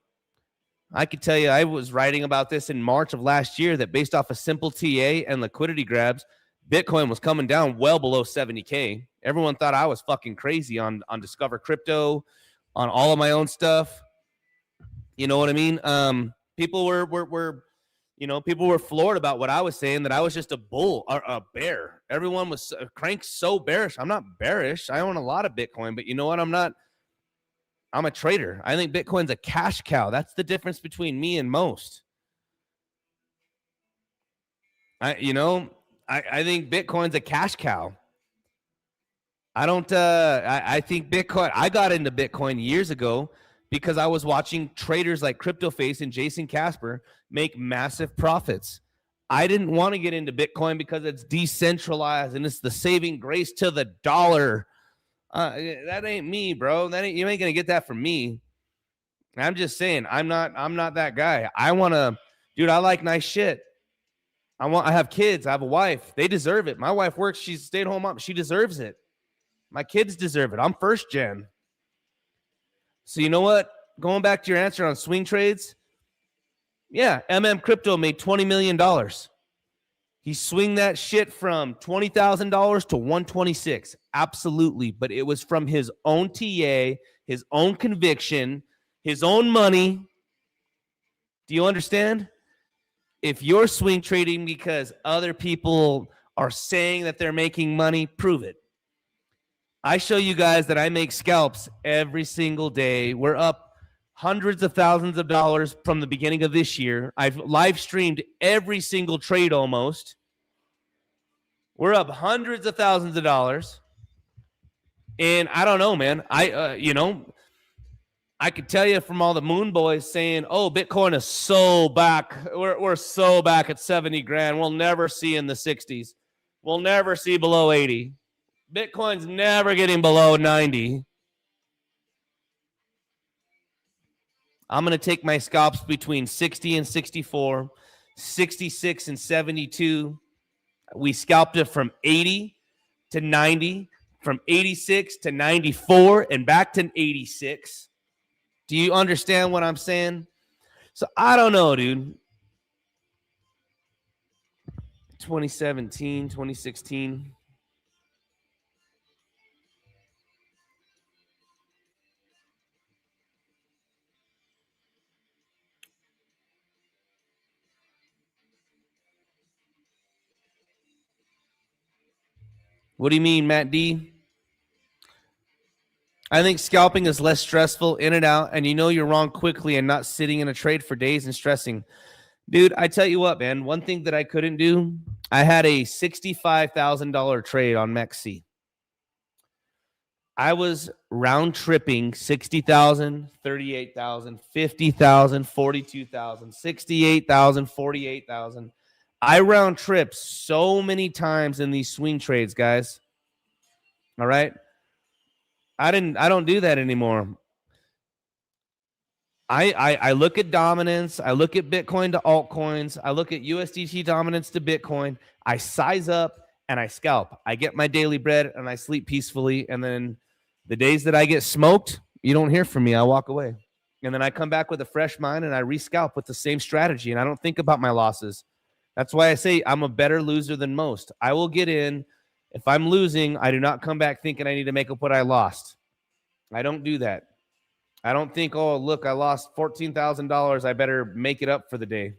I could tell you I was writing about this in March of last year that based off a simple TA and liquidity grabs, Bitcoin was coming down well below 70K. Everyone thought I was fucking crazy on Discover Crypto, on all of my own stuff. You know what I mean? People were people were floored about what I was saying, that I was just a bull or a bear. Everyone was Crank so bearish. I'm not bearish. I own a lot of Bitcoin, but you know what? I'm not. I'm a trader. I think Bitcoin's a cash cow. That's the difference between me and most. I think Bitcoin's a cash cow. I don't. I think Bitcoin. I got into Bitcoin years ago because I was watching traders like CryptoFace and Jason Casper make massive profits. I didn't want to get into Bitcoin because it's decentralized and it's the saving grace to the dollar. That ain't me, bro. You ain't gonna get that from me. I'm just saying, I'm not that guy. I want to, dude. I like nice shit. I have kids. I have a wife. They deserve it. My wife works. She's a stay-at-home mom. She deserves it. My kids deserve it. I'm first gen. So you know what? Going back to your answer on swing trades, yeah, Crypto made $20 million. He swing that shit from $20,000 to 126. Absolutely. But it was from his own TA, his own conviction, his own money. Do you understand? If you're swing trading because other people are saying that they're making money, prove it. I show you guys that I make scalps every single day. We're up hundreds of thousands of dollars from the beginning of this year. I've live streamed every single trade almost. We're up hundreds of thousands of dollars. And I don't know, man. I could tell you from all the moon boys saying, oh, Bitcoin is so back. We're so back at 70 grand. We'll never see in the 60s. We'll never see below 80. Bitcoin's never getting below 90. I'm going to take my scalps between 60 and 64, 66 and 72. We scalped it from 80 to 90, from 86 to 94, and back to 86. Do you understand what I'm saying? So I don't know, dude. 2017, 2016. What do you mean, Matt D? I think scalping is less stressful, in and out, and you know you're wrong quickly and not sitting in a trade for days and stressing. Dude, I tell you what, man, one thing that I couldn't do, I had a $65,000 trade on MEXC. I was round tripping 60,000, 38,000, 50,000, 42,000, 68,000, 48,000. I round trip so many times in these swing trades, guys. All right. I don't do that anymore. I look at dominance. I look at Bitcoin to altcoins. I look at USDT dominance to Bitcoin. I size up and I scalp. I get my daily bread and I sleep peacefully. And then the days that I get smoked, you don't hear from me. I walk away. And then I come back with a fresh mind and I rescalp with the same strategy. And I don't think about my losses. That's why I say I'm a better loser than most. I will get in. If I'm losing, I do not come back thinking I need to make up what I lost. I don't do that. I don't think, oh, look, I lost $14,000. I better make it up for the day.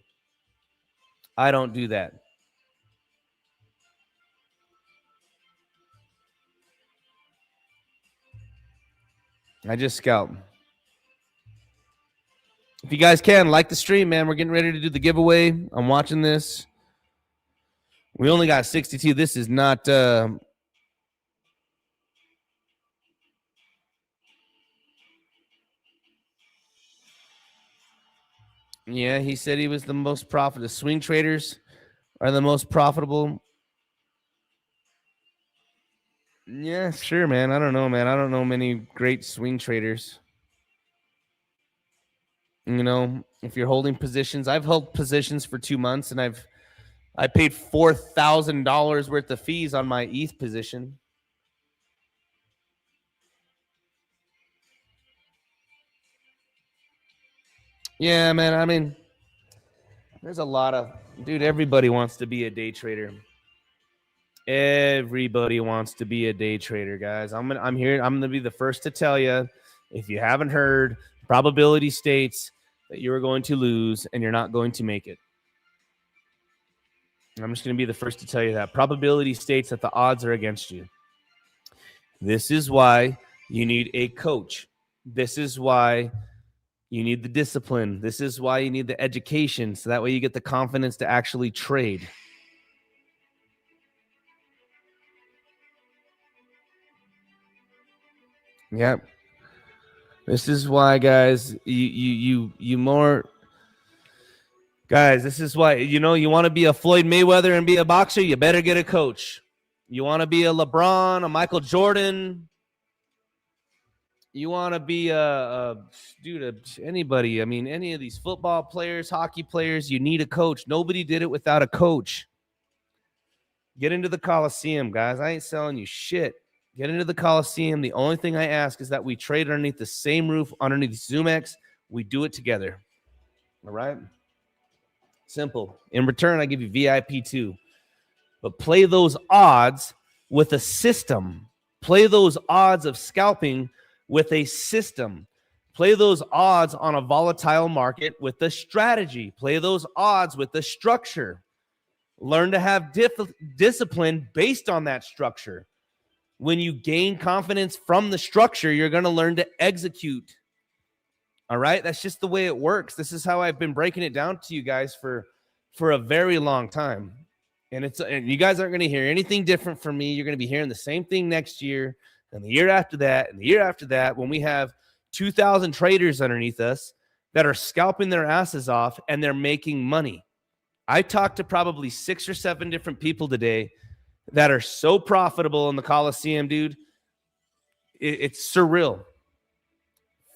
I don't do that. I just scalp. If you guys can, like the stream, man. We're getting ready to do the giveaway. I'm watching this. We only got 62. This is not... yeah, he said he was the most profitable. Swing traders are the most profitable. Yeah, sure, man. I don't know, man. I don't know many great swing traders. You know, if you're holding positions, I've held positions for 2 months, and I paid $4,000 worth of fees on my ETH position. Yeah, man. I mean, there's a lot of dude. Everybody wants to be a day trader. Everybody wants to be a day trader, guys. I'm here. I'm gonna be the first to tell you. If you haven't heard, probability states that you are going to lose and you're not going to make it. I'm just going to be the first to tell you that. Probability states that the odds are against you. This is why you need a coach. This is why you need the discipline. This is why you need the education. So that way you get the confidence to actually trade. Yep. This is why, guys, you more... Guys, this is why, you want to be a Floyd Mayweather and be a boxer, you better get a coach. You want to be a LeBron, a Michael Jordan, you want to be anybody. I mean, any of these football players, hockey players, you need a coach. Nobody did it without a coach. Get into the Coliseum, guys. I ain't selling you shit. Get into the Coliseum. The only thing I ask is that we trade underneath the same roof, underneath zoomex. We do it together. All right? Simple. In return, I give you VIP too. But play those odds with a system. Play those odds of scalping with a system. Play those odds on a volatile market with a strategy. Play those odds with a structure. Learn to have discipline based on that structure. When you gain confidence from the structure, you're going to learn to execute. All right? That's just the way it works. This is how I've been breaking it down to you guys for a very long time. And you guys aren't going to hear anything different from me. You're going to be hearing the same thing next year and the year after that and the year after that, when we have 2,000 traders underneath us that are scalping their asses off and they're making money. I talked to probably 6 or 7 different people today that are so profitable in the Coliseum, dude. It's surreal.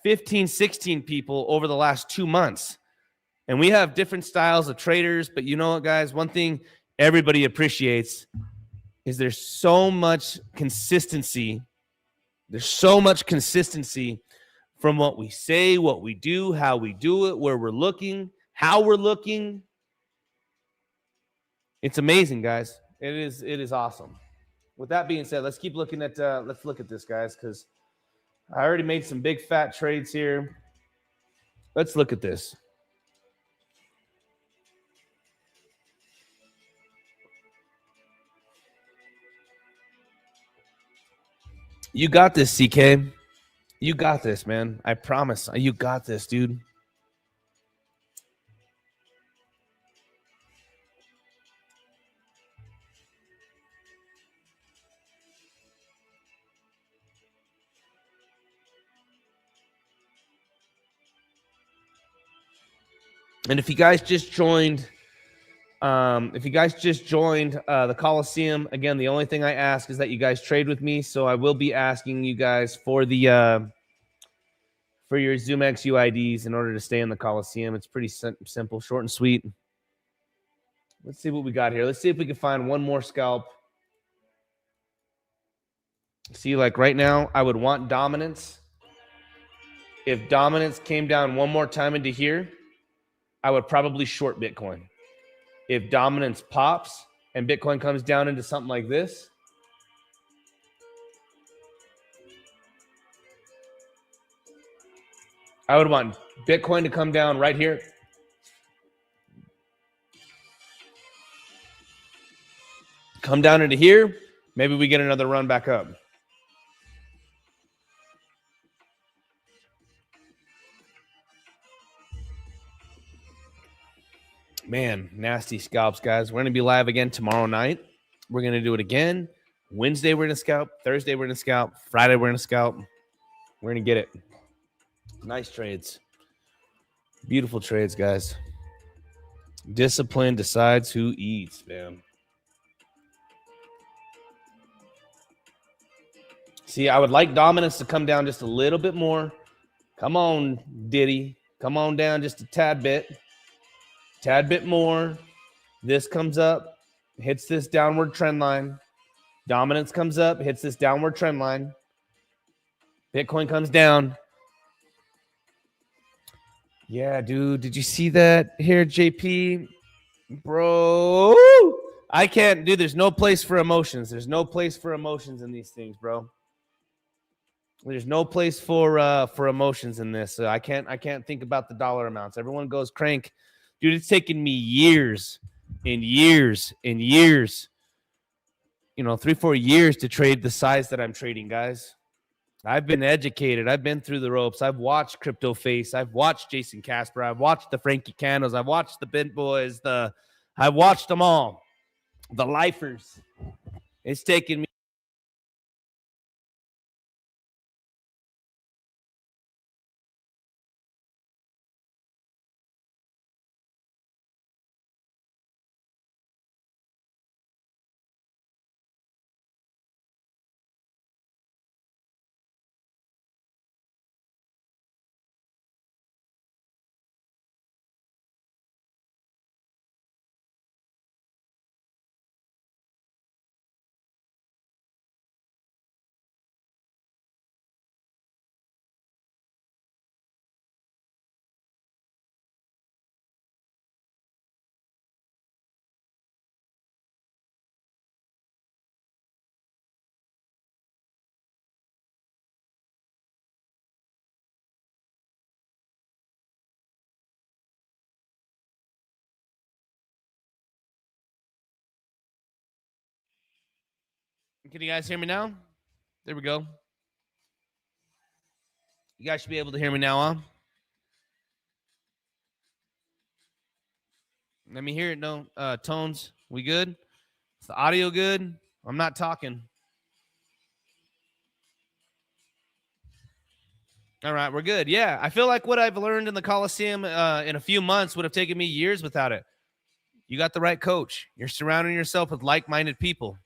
15, 16 people over the last 2 months. And we have different styles of traders, but you know what, guys? One thing everybody appreciates is there's so much consistency. There's so much consistency from what we say, what we do, how we do it, where we're looking, how we're looking. It's amazing, guys. It is awesome. With that being said, let's keep looking at let's look at this, guys, because I already made some big fat trades here. Let's look at this. You got this, CK. You got this, man. I promise. You got this, dude. And if you guys just joined, the Coliseum, again, the only thing I ask is that you guys trade with me. So I will be asking you guys for the for your zoomex UIDs in order to stay in the Coliseum. It's pretty simple, short and sweet. Let's see what we got here. Let's see if we can find one more scalp. See, like right now, I would want dominance. If dominance came down one more time into here, I would probably short Bitcoin. If dominance pops and Bitcoin comes down into something like this, I would want Bitcoin to come down right here. Come down into here. Maybe we get another run back up. Man, nasty scalps, guys. We're going to be live again tomorrow night. We're going to do it again. Wednesday, we're going to scalp. Thursday, we're going to scalp. Friday, we're going to scalp. We're going to get it. Nice trades. Beautiful trades, guys. Discipline decides who eats, man. See, I would like dominance to come down just a little bit more. Come on, Diddy. Come on down just a tad bit. Tad bit more. This comes up, hits this downward trend line. Dominance comes up, hits this downward trend line. Bitcoin comes down. Yeah, dude. Did you see that here, JP? Bro. I can't, dude. There's no place for emotions. There's no place for emotions in these things, bro. There's no place for emotions in this. I can't think about the dollar amounts. Everyone goes crank. Dude, it's taken me years and years and years, 3-4 years to trade the size that I'm trading, guys. I've been educated. I've been through the ropes. I've watched Crypto Face. I've watched Jason Casper. I've watched the Frankie Candles. I've watched the Bent Boys. I've watched them all. The lifers. It's taken me. Can you guys hear me now? There we go. You guys should be able to hear me now, huh? Let me hear it. No tones. We good? Is the audio good? I'm not talking. All right, we're good. Yeah, I feel like what I've learned in the Coliseum in a few months would have taken me years without it. You got the right coach. You're surrounding yourself with like-minded people.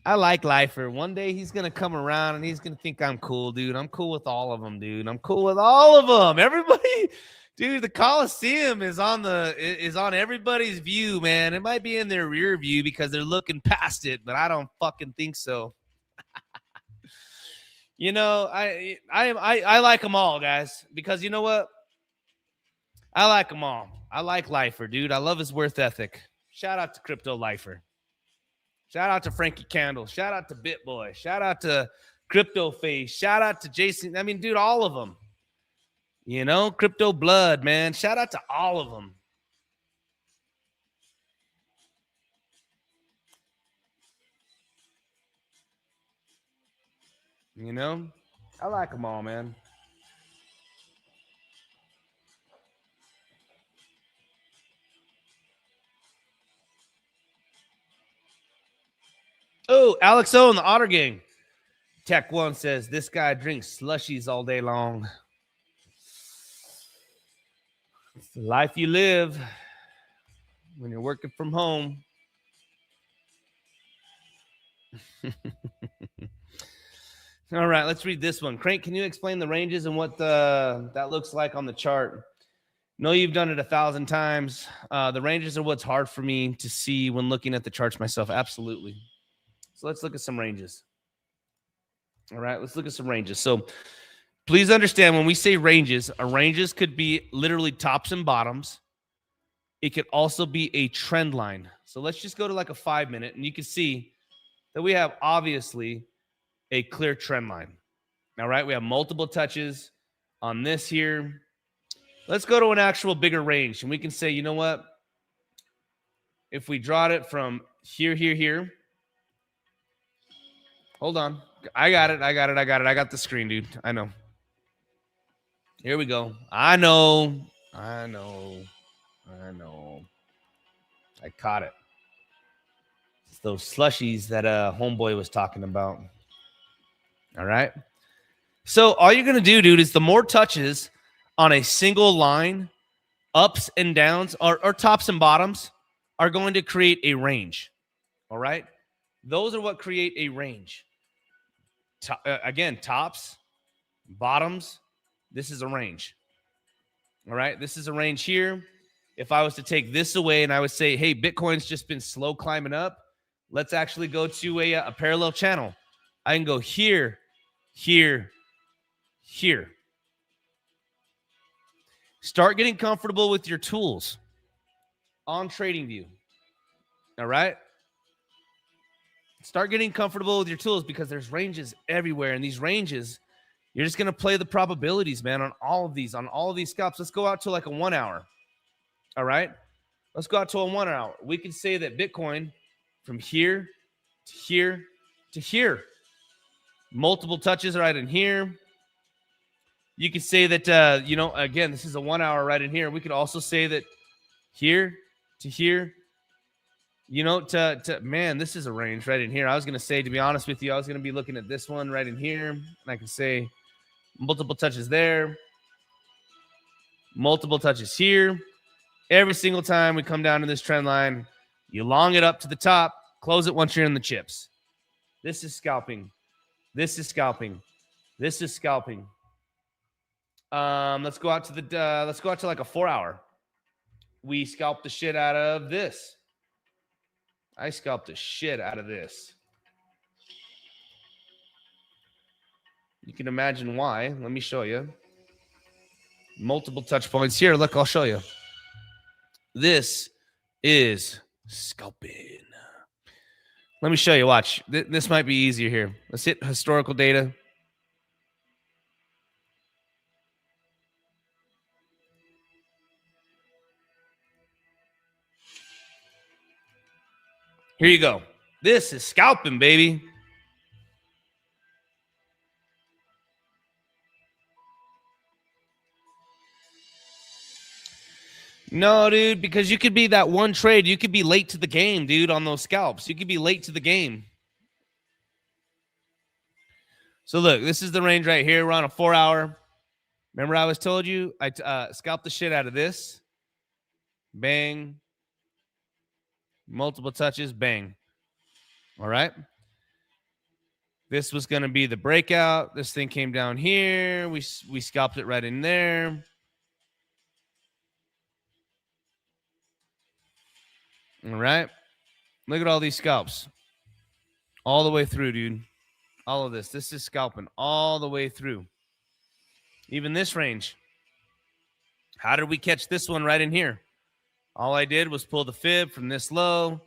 I like Lifer. One day he's gonna come around and he's gonna think I'm cool, dude. I'm cool with all of them, dude. I'm cool with all of them. Everybody, dude. The Coliseum is on everybody's view, man. It might be in their rear view because they're looking past it, but I don't fucking think so. I like them all, guys, because you know what? I like them all. I like Lifer, dude. I love his worth ethic. Shout out to Crypto Lifer. Shout out to Frankie Candle. Shout out to BitBoy. Shout out to Crypto Face. Shout out to Jason. I mean, dude, all of them. Crypto Blood, man. Shout out to all of them. I like them all, man. Oh, Alex O and the Otter Gang. Tech One says this guy drinks slushies all day long. It's the life you live when you're working from home. All right, let's read this one. Crank, can you explain the ranges and what that looks like on the chart? No, you've done it 1,000 times. The ranges are what's hard for me to see when looking at the charts myself. Absolutely. So let's look at some ranges. All right, let's look at some ranges. So please understand when we say ranges, ranges could be literally tops and bottoms. It could also be a trend line. So let's just go to like a 5-minute, and you can see that we have obviously a clear trend line. All right, we have multiple touches on this here. Let's go to an actual bigger range, and we can say, you know what? If we draw it from here, here, here. Hold on. I got it. I got the screen, dude. I know. Here we go. I know. I caught it. It's those slushies that homeboy was talking about. All right. So all you're going to do, dude, is the more touches on a single line, ups and downs, or tops and bottoms, are going to create a range. All right. Those are what create a range. Again, tops, bottoms. This is a range. All right. This is a range here. If I was to take this away and I would say, hey, Bitcoin's just been slow climbing up, let's actually go to a parallel channel. I can go here, here, here. Start getting comfortable with your tools on TradingView. All right? Start getting comfortable with your tools because there's ranges everywhere. And these ranges, you're just going to play the probabilities, man, on all of these scalps. Let's go out to like a 1 hour. All right? Let's go out to a 1 hour. We can say that Bitcoin from here to here to here. Multiple touches right in here. You could say that, again, this is a 1 hour right in here. We could also say that here to here, man, this is a range right in here. I was going to say, to be honest with you, I was going to be looking at this one right in here. And I can say multiple touches there, multiple touches here. Every single time we come down to this trend line, you long it up to the top, close it once you're in the chips. This is scalping. This is scalping. This is scalping. Let's go out to like a 4 hour. We scalped the shit out of this. I scalped the shit out of this. You can imagine why. Let me show you. Multiple touch points here. Look, I'll show you. This is scalping. Let me show you. Watch. This might be easier here. Let's hit historical data. Here you go. This is scalping, baby. No, dude, because you could be that one trade. You could be late to the game, dude, on those scalps. You could be late to the game. So look, this is the range right here. We're on a 4 hour. Remember I was told you I scalped the shit out of this. Bang. Multiple touches. Bang. All right. This was going to be the breakout. This thing came down here. We scalped it right in there. All right. Look at all these scalps. All the way through, dude. All of this. This is scalping all the way through. Even this range. How did we catch this one right in here? All I did was pull the fib from this low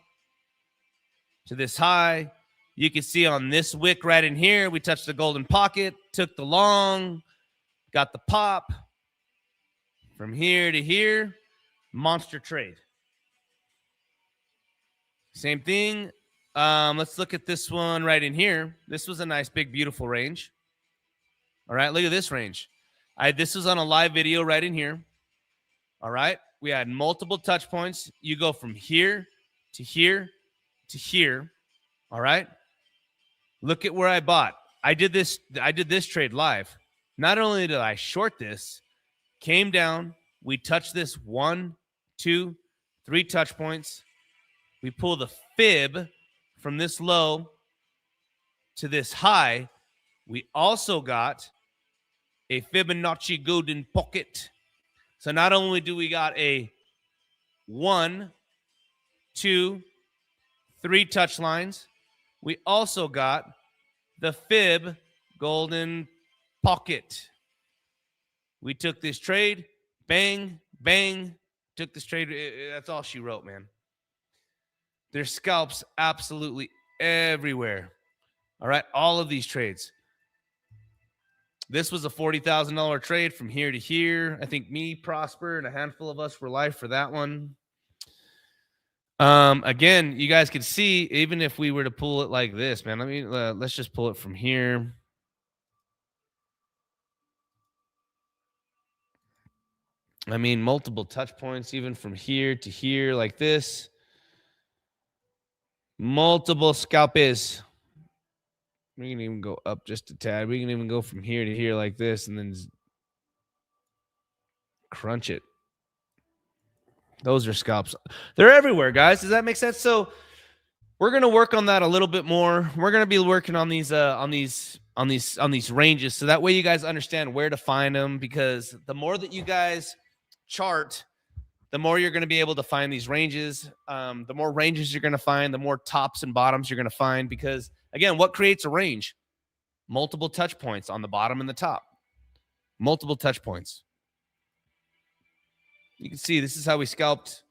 to this high. You can see on this wick right in here, we touched the golden pocket, took the long, got the pop. From here to here, monster trade. Same thing. Let's look at this one right in here. This was a nice, big, beautiful range. All right, look at this range. This was on a live video right in here. All right, we had multiple touch points. You go from here to here to here. All right, look at where I bought. I did this trade live. Not only did I short this, came down, we touched this 1, 2, 3 touch points. We pull the fib from this low to this high. We also got a Fibonacci golden pocket. So not only do we got a 1, 2, 3 touch lines, we also got the fib golden pocket. We took this trade, bang, bang, took this trade. That's all she wrote, man. There's scalps absolutely everywhere. All right, all of these trades. This was a $40,000 trade from here to here. I think me, Prosper, and a handful of us were live for that one. Again, you guys can see, even if we were to pull it like this, man, let's just pull it from here. I mean, multiple touch points, even from here to here, like this. Multiple scalps. We can even go up just a tad. We can even go from here to here like this and then crunch it. Those are scalps. They're everywhere, guys. Does that make sense? So we're gonna work on that a little bit more. We're gonna be working on these ranges, so that way you guys understand where to find them. Because the more that you guys chart, the more you're going to be able to find these ranges. The more ranges you're going to find, the more tops and bottoms you're going to find. Because again, what creates a range? Multiple touch points on the bottom and the top. Multiple touch points. You can see this is how we scalped.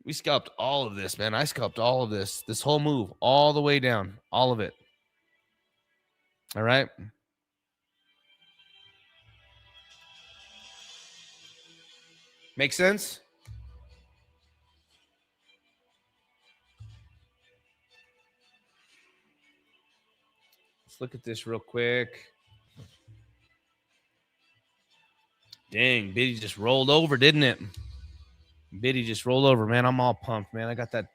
We scalped all of this, man. I scalped all of this. This whole move all the way down. All of it. All right. Make sense? Let's look at this real quick. Dang, Biddy just rolled over, didn't it? Biddy just rolled over, man. I'm all pumped, man. I got that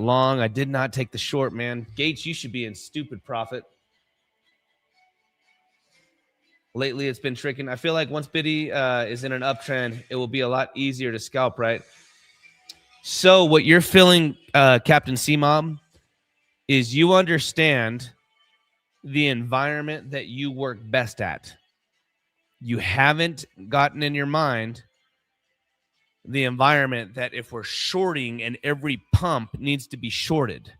long. I did not take the short, man. Gates, you should be in stupid profit. Lately, it's been tricking. I feel like once Biddy is in an uptrend, it will be a lot easier to scalp, right? So what you're feeling, Captain C-Mob, is you understand the environment that you work best at. You haven't gotten in your mind the environment that if we're shorting and every pump needs to be shorted.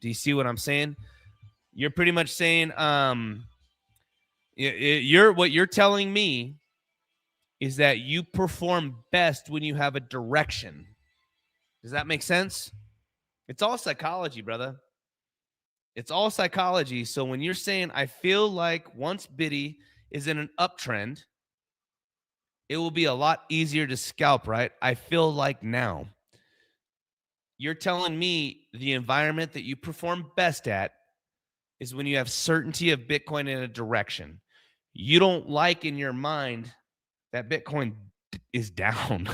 Do you see what I'm saying? You're pretty much saying, what you're telling me is that you perform best when you have a direction. Does that make sense? It's all psychology, brother. It's all psychology. So when you're saying, I feel like once Biddy is in an uptrend, it will be a lot easier to scalp, right? I feel like now. You're telling me the environment that you perform best at is when you have certainty of Bitcoin in a direction. You don't like in your mind that Bitcoin is down,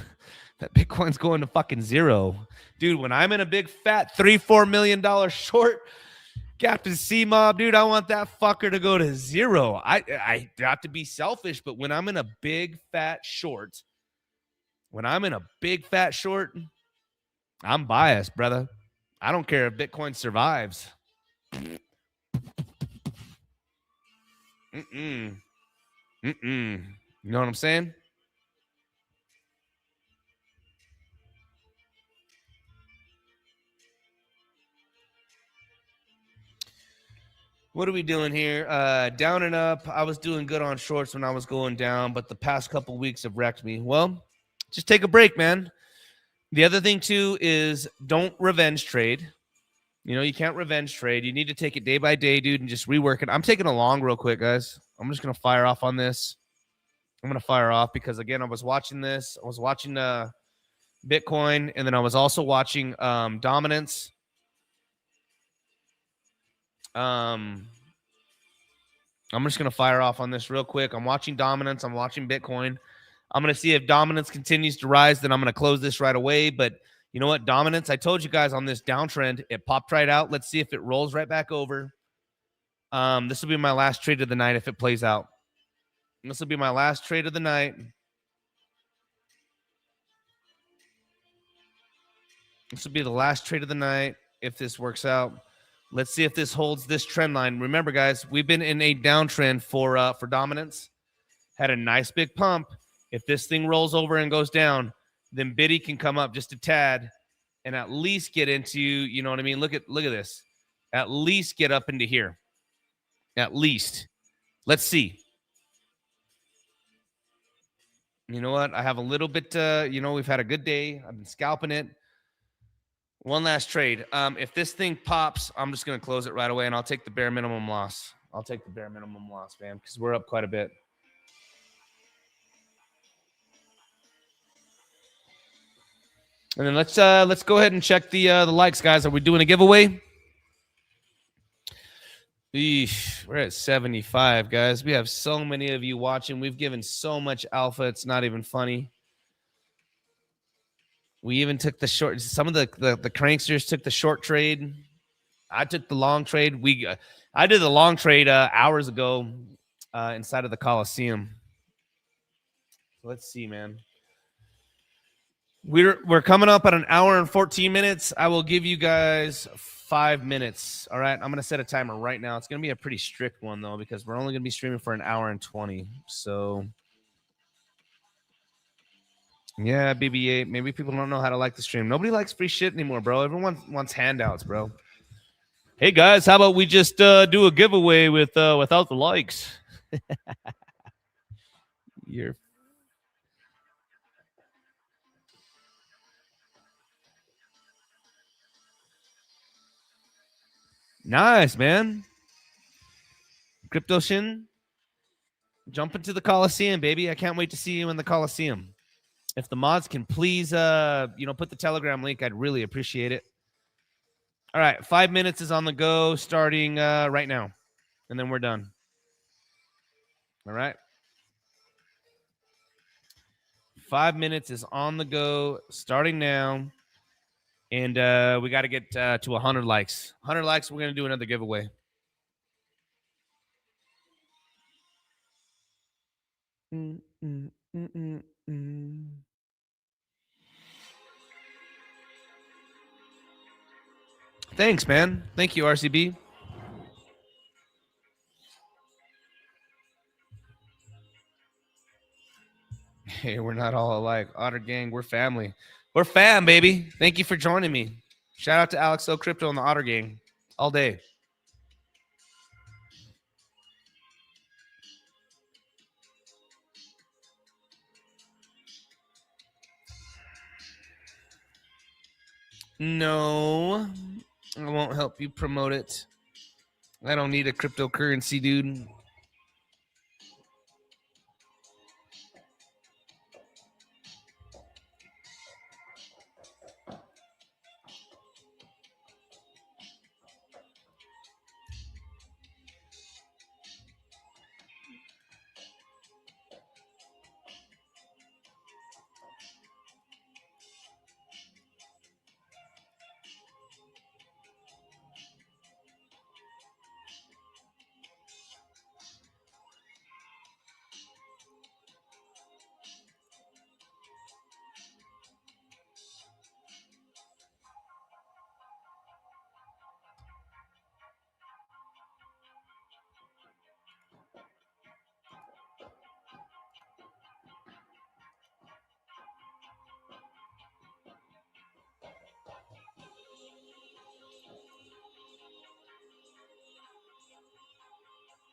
that Bitcoin's going to fucking zero. Dude, when I'm in a big fat $3-4 million short, Captain C-Mob, dude, I want that fucker to go to zero. I got to be selfish, but when I'm in a big fat short, I'm biased, brother. I don't care if Bitcoin survives. You know what I'm saying? What are we doing here? Down and up. I was doing good on shorts when I was going down, but the past couple weeks have wrecked me. Well, just take a break, man. The other thing, too, is don't revenge trade. You know, you can't revenge trade. You need to take it day by day, dude, and just rework it. I'm taking a long real quick, guys. I'm just going to fire off on this. I'm going to fire off because, again, I was watching this. I was watching Bitcoin, and then I was also watching Dominance. I'm just going to fire off on this real quick. I'm watching Dominance. I'm watching Bitcoin. I'm going to see if Dominance continues to rise. Then I'm going to close this right away. But you know what? Dominance, I told you guys on this downtrend, it popped right out. Let's see if it rolls right back over. This will be my last trade of the night if it plays out. This will be my last trade of the night. This will be the last trade of the night if this works out. Let's see if this holds this trend line. Remember, guys, we've been in a downtrend for Dominance. Had a nice big pump. If this thing rolls over and goes down, then Biddy can come up just a tad and at least get into, you know what I mean? Look at this. At least get up into here. At least. Let's see. You know what? I have a little bit, we've had a good day. I've been scalping it. One last trade. If this thing pops, I'm just going to close it right away, and I'll take the bare minimum loss. I'll take the bare minimum loss, man, because we're up quite a bit. And then let's go ahead and check the likes, guys. Are we doing a giveaway? Eesh, we're at 75, guys. We have so many of you watching. We've given so much alpha. It's not even funny. We even took the short. Some of the cranksters took the short trade. I took the long trade. I did the long trade hours ago inside of the Coliseum. Let's see, man. We're coming up at an hour and 14 minutes. I will give you guys 5 minutes. All right. I'm going to set a timer right now. It's going to be a pretty strict one, though, because we're only going to be streaming for an hour and 20. So, yeah, BB8. Maybe people don't know how to like the stream. Nobody likes free shit anymore, bro. Everyone wants handouts, bro. Hey, guys, how about we just do a giveaway without the likes? You're nice, man. Crypto Shin, jump into the Coliseum, baby. I can't wait to see you in the Coliseum. If the mods can please, put the Telegram link, I'd really appreciate it. All right, 5 minutes is on the go, starting right now, and then we're done. All right. 5 minutes is on the go, starting now, and we got to get to 100 likes. 100 likes, we're going to do another giveaway. Thanks, man. Thank you, RCB. Hey, we're not all alike. Otter Gang, we're family. We're fam, baby. Thank you for joining me. Shout out to Alex O Crypto and the Otter Gang all day. No, I won't help you promote it. I don't need a cryptocurrency, dude.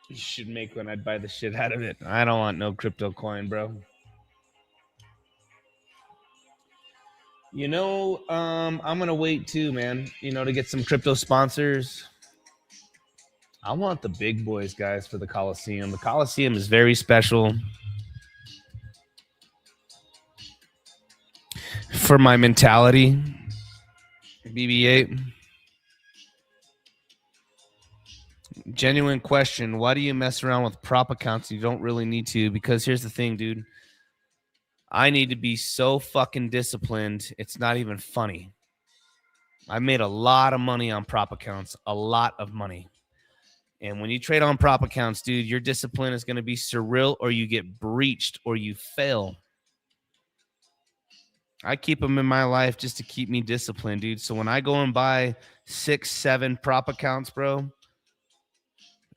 You should make one. I'd buy the shit out of it. I don't want no crypto coin, bro. You know, I'm gonna wait too, man. You know, to get some crypto sponsors. I want the big boys, guys, for the Coliseum. The Coliseum is very special for my mentality. BB8. Genuine question. Why do you mess around with prop accounts? You don't really need to, because here's the thing, dude. I need to be so fucking disciplined. It's not even funny. I made a lot of money on prop accounts, a lot of money. And when you trade on prop accounts, dude, your discipline is going to be surreal, or you get breached, or you fail. I keep them in my life just to keep me disciplined, dude. So when I go and buy 6, 7 prop accounts, bro,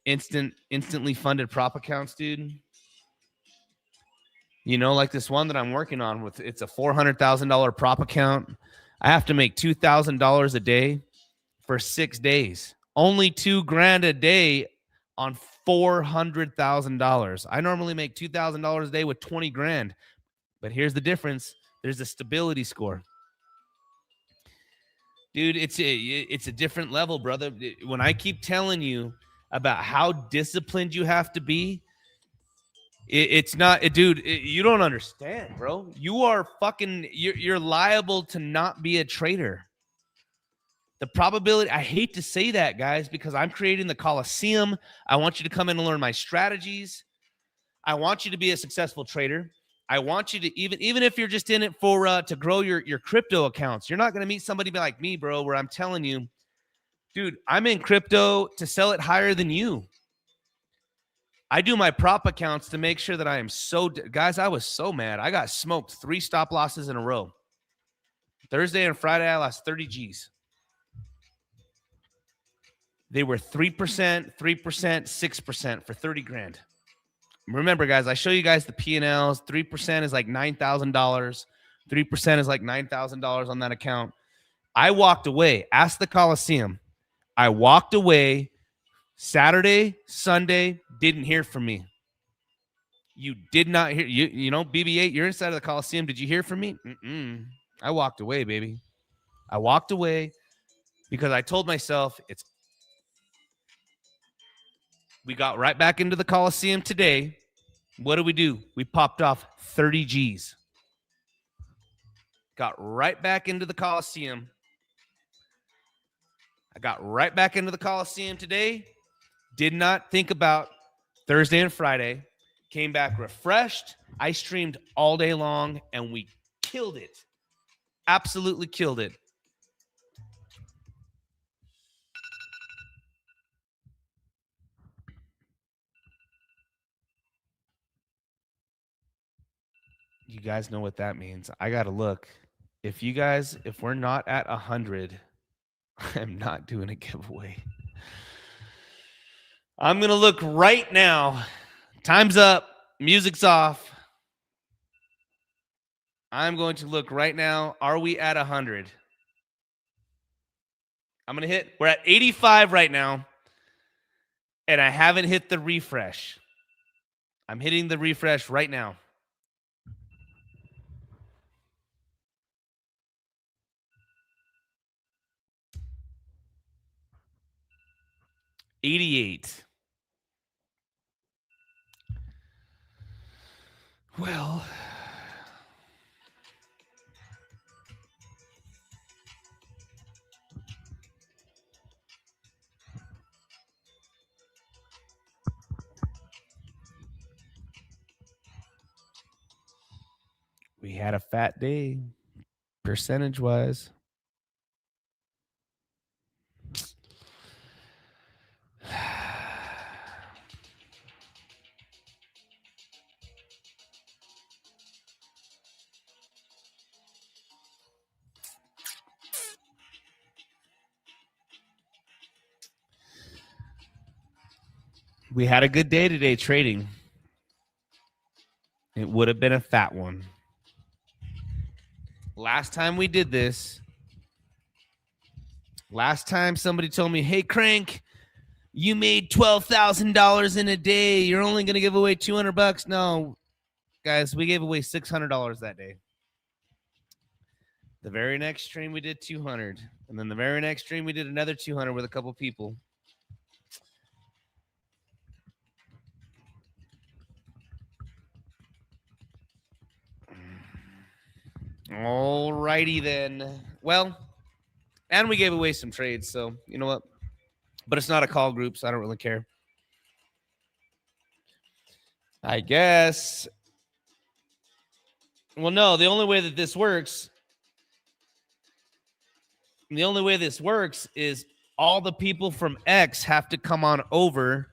instantly funded prop accounts, dude. You know, like this one that I'm working on with, it's a $400,000 prop account. I have to make $2,000 a day for 6 days. Only $2,000 a day on $400,000. I normally make $2,000 a day with 20 grand. But here's the difference. There's a stability score. Dude, it's a different level, brother. When I keep telling you about how disciplined you have to be, It's not, dude. You don't understand, bro. You are fucking. You're liable to not be a trader. The probability. I hate to say that, guys, because I'm creating the Coliseum. I want you to come in and learn my strategies. I want you to be a successful trader. I want you to even if you're just in it for to grow your crypto accounts. You're not going to meet somebody like me, bro, where I'm telling you, dude, I'm in crypto to sell it higher than you. I do my prop accounts to make sure that I am guys, I was so mad. I got smoked 3 stop losses in a row. Thursday and Friday, I lost 30 G's. They were 3%, 3%, 6% for 30 grand. Remember, guys, I show you guys the P&Ls. 3% is like $9,000. 3% is like $9,000 on that account. I walked away. Ask the Coliseum. I walked away Saturday, Sunday, didn't hear from me. You did not hear. You know, BB8, you're inside of the Coliseum. Did you hear from me? I walked away, baby. I walked away because I told myself we got right back into the Coliseum today. What do? We popped off 30 G's. Got right back into the Coliseum. I got right back into the Coliseum today. Did not think about Thursday and Friday. Came back refreshed. I streamed all day long, and we killed it. Absolutely killed it. You guys know what that means. I got to look. If we're not at 100, I'm not doing a giveaway. I'm going to look right now. Time's up. Music's off. I'm going to look right now. Are we at 100? I'm going to hit. We're at 85 right now. And I haven't hit the refresh. I'm hitting the refresh right now. $88. Well, we had a fat day, percentage-wise. We had a good day today trading. It would have been a fat one. Last time we did this, last time somebody told me, hey, Crank, you made $12,000 in a day. You're only going to give away $200. No, guys, we gave away $600 that day. The very next stream we did 200. And then the very next stream we did another 200 with a couple people. All righty then. Well, and we gave away some trades, so you know what? But it's not a call group, so I don't really care. I guess. Well, no, the only way that this works, is all the people from X have to come on over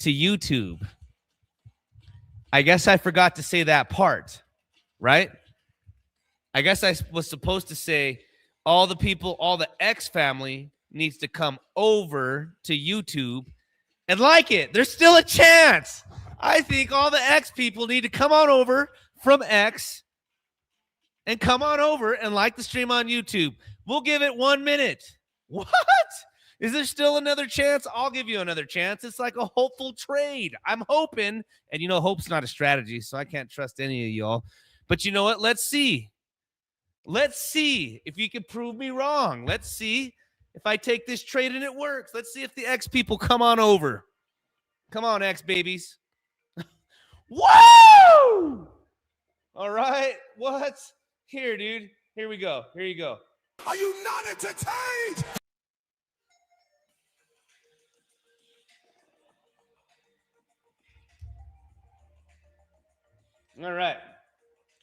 to YouTube. I guess I forgot to say that part, right? I guess I was supposed to say all the people, all the X family needs to come over to YouTube and like it. There's still a chance. I think all the X people need to come on over from X and come on over and like the stream on YouTube. We'll give it 1 minute. What? Is there still another chance? I'll give you another chance. It's like a hopeful trade. I'm hoping, and you know, hope's not a strategy, so I can't trust any of y'all. But you know what? Let's see. Let's see if you can prove me wrong. Let's see if I take this trade and it works. Let's see if the X people come on over. Come on, X babies. Whoa! All right. What? Here, dude. Here we go. Here you go. Are you not entertained? All right.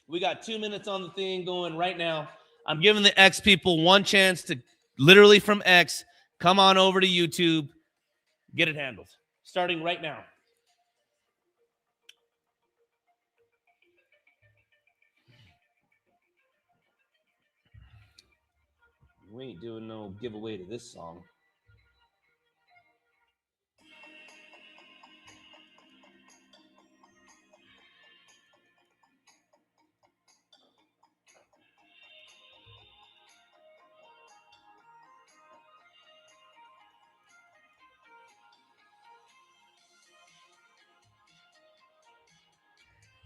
We got 2 minutes on the thing going right now. I'm giving the X people one chance to literally from X come on over to YouTube, get it handled. Starting right now. We ain't doing no giveaway to this song.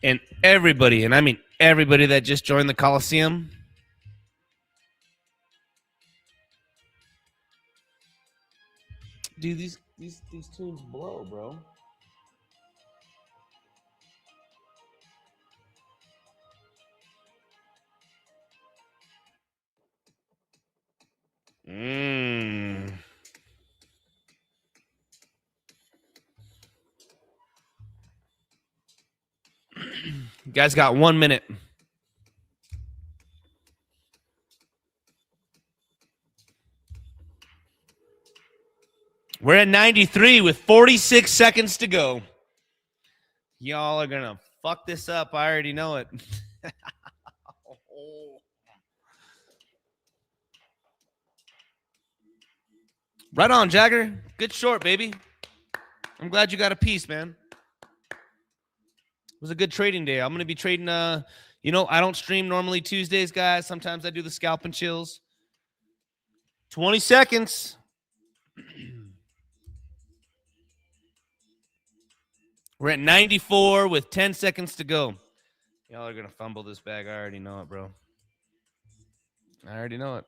And everybody, and I mean everybody that just joined the Coliseum, dude, these tunes blow, bro. You guys got 1 minute. We're at 93 with 46 seconds to go. Y'all are gonna fuck this up. I already know it. Right on, Jagger. Good short, baby. I'm glad you got a piece, man. It was a good trading day. I'm gonna be trading. You know, I don't stream normally Tuesdays, guys. Sometimes I do the Scalp and Chills. 20 seconds. We're at 94 with 10 seconds to go. Y'all are going to fumble this bag. I already know it, bro. I already know it.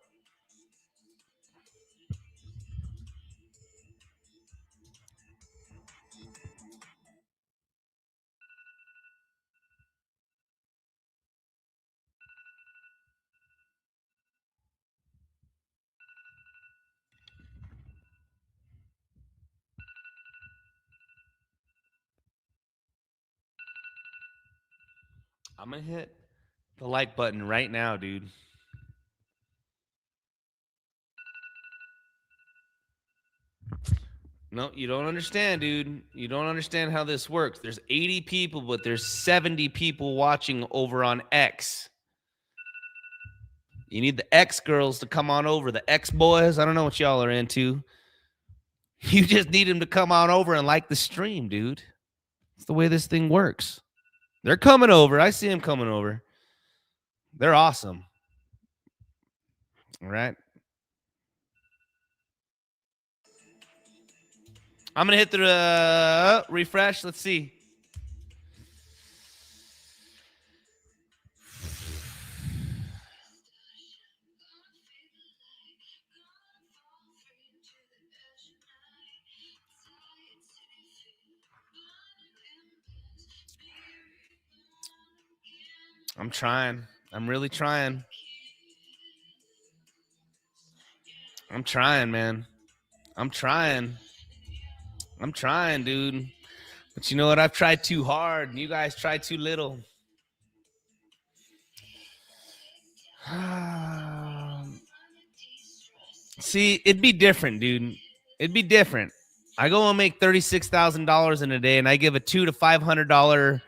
I'm going to hit the like button right now, dude. No, you don't understand, dude. You don't understand how this works. There's 80 people, but there's 70 people watching over on X. You need the X girls to come on over, the X boys. I don't know what y'all are into. You just need them to come on over and like the stream, dude. It's the way this thing works. They're coming over. I see them coming over. They're awesome. All right. I'm going to hit the refresh. Let's see. I'm trying. I'm really trying. I'm trying, man. I'm trying. I'm trying, dude. But you know what? I've tried too hard, and you guys tried too little. See, it'd be different, dude. It'd be different. I go and make $36,000 in a day, and I give a $200 to $500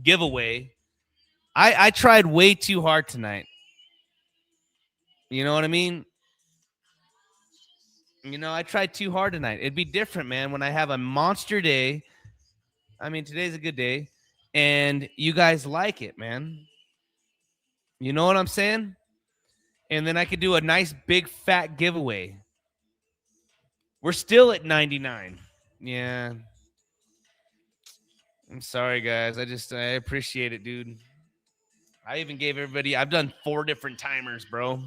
giveaway. I tried way too hard tonight. You know what I mean? You know, I tried too hard tonight. It'd be different, man, when I have a monster day. I mean, today's a good day, and you guys like it, man. You know what I'm saying? And then I could do a nice big fat giveaway. We're still at 99. Yeah. I'm sorry, guys. I appreciate it, dude. I even gave everybody, I've done 4 different timers, bro.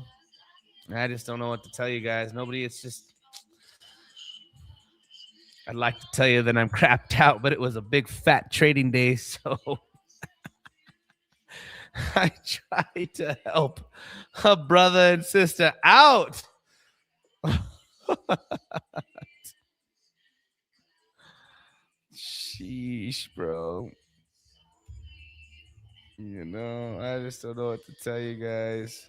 I just don't know what to tell you guys. Nobody, it's just, I'd like to tell you that I'm crapped out, but it was a big fat trading day, so I tried to help a brother and sister out. Sheesh, bro. You know, I just don't know what to tell you guys.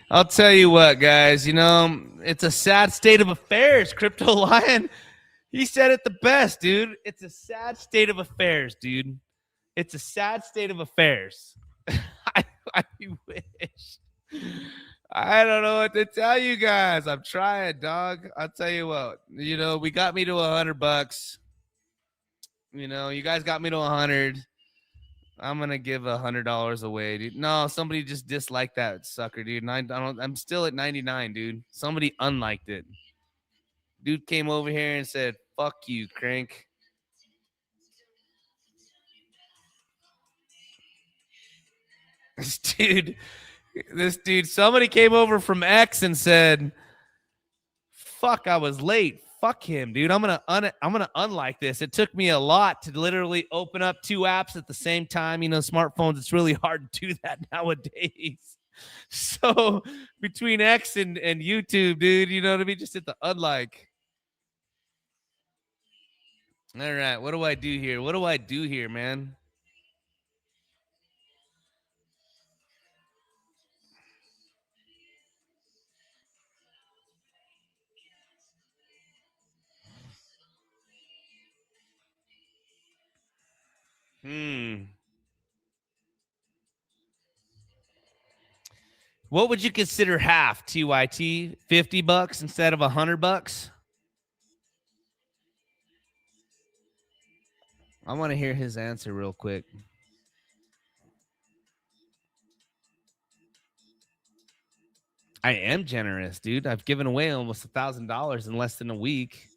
I'll tell you what, guys. You know, it's a sad state of affairs. Crypto Lion, he said it the best, dude. It's a sad state of affairs, dude. It's a sad state of affairs. I wish. I don't know what to tell you guys. I'm trying, dog. I'll tell you what. You know, we got me to $100. You know, you guys got me to 100. I'm gonna give $100 away, dude. No, somebody just disliked that sucker, dude. I'm still at 99, dude. Somebody unliked it. Dude came over here and said, "Fuck you, Crank." This dude. Somebody came over from X and said, "Fuck, I was late. Fuck him, dude. I'm gonna unlike this." It took me a lot to literally open up two apps at the same time. You know, smartphones, it's really hard to do that nowadays. So between X and YouTube, dude, you know what I mean? Just hit the unlike. All right, what do I do here? What do I do here, man? What would you consider half, TYT? $50 instead of $100? I want to hear his answer real quick. I am generous, dude. I've given away almost $1,000 in less than a week.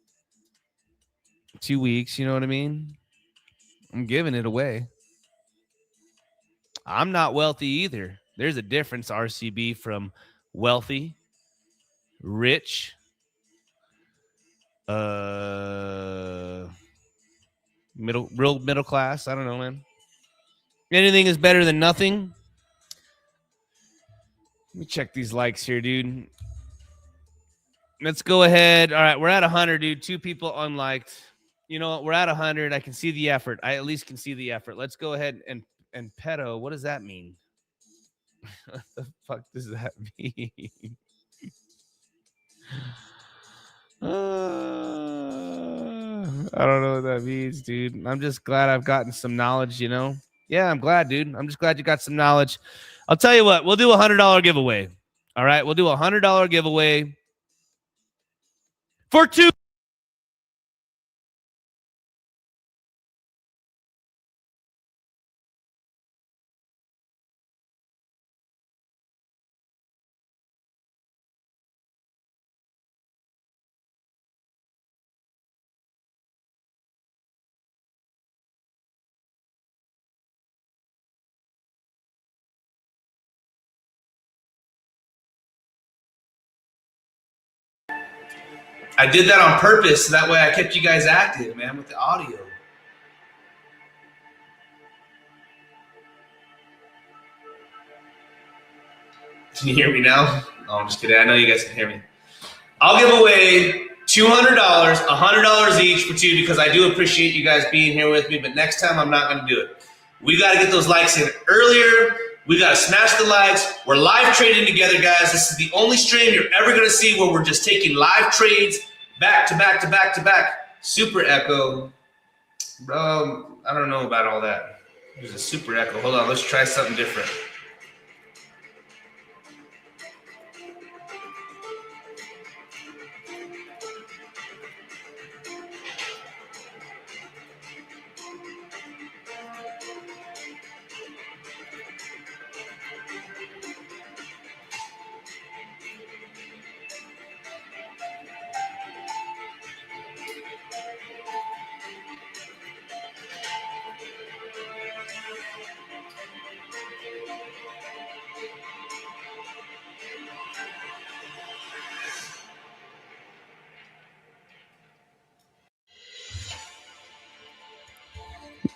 2 weeks, you know what I mean? I'm giving it away. I'm not wealthy either. There's a difference, RCB, from wealthy, rich, real middle class. I don't know, man. Anything is better than nothing. Let me check these likes here, dude. Let's go ahead. All right, we're at 100, dude. 2 people unliked. You know what? We're at 100. I can see the effort. I at least can see the effort. Let's go ahead and pedo. What does that mean? What the fuck does that mean? I don't know what that means, dude. I'm just glad I've gotten some knowledge, you know? Yeah, I'm glad, dude. I'm just glad you got some knowledge. I'll tell you what, we'll do a $100 giveaway. All right, we'll do a $100 giveaway for 2. I did that on purpose. So that way I kept you guys active, man, with the audio. Can you hear me now? Oh, I'm just kidding. I know you guys can hear me. I'll give away $200, $100 each for 2 because I do appreciate you guys being here with me, but next time I'm not going to do it. We got to get those likes in earlier. We got to smash the likes. We're live trading together, guys. This is the only stream you're ever going to see where we're just taking live trades back to back to back to back. Super echo. Bro, I don't know about all that. There's a super echo. Hold on, let's try something different.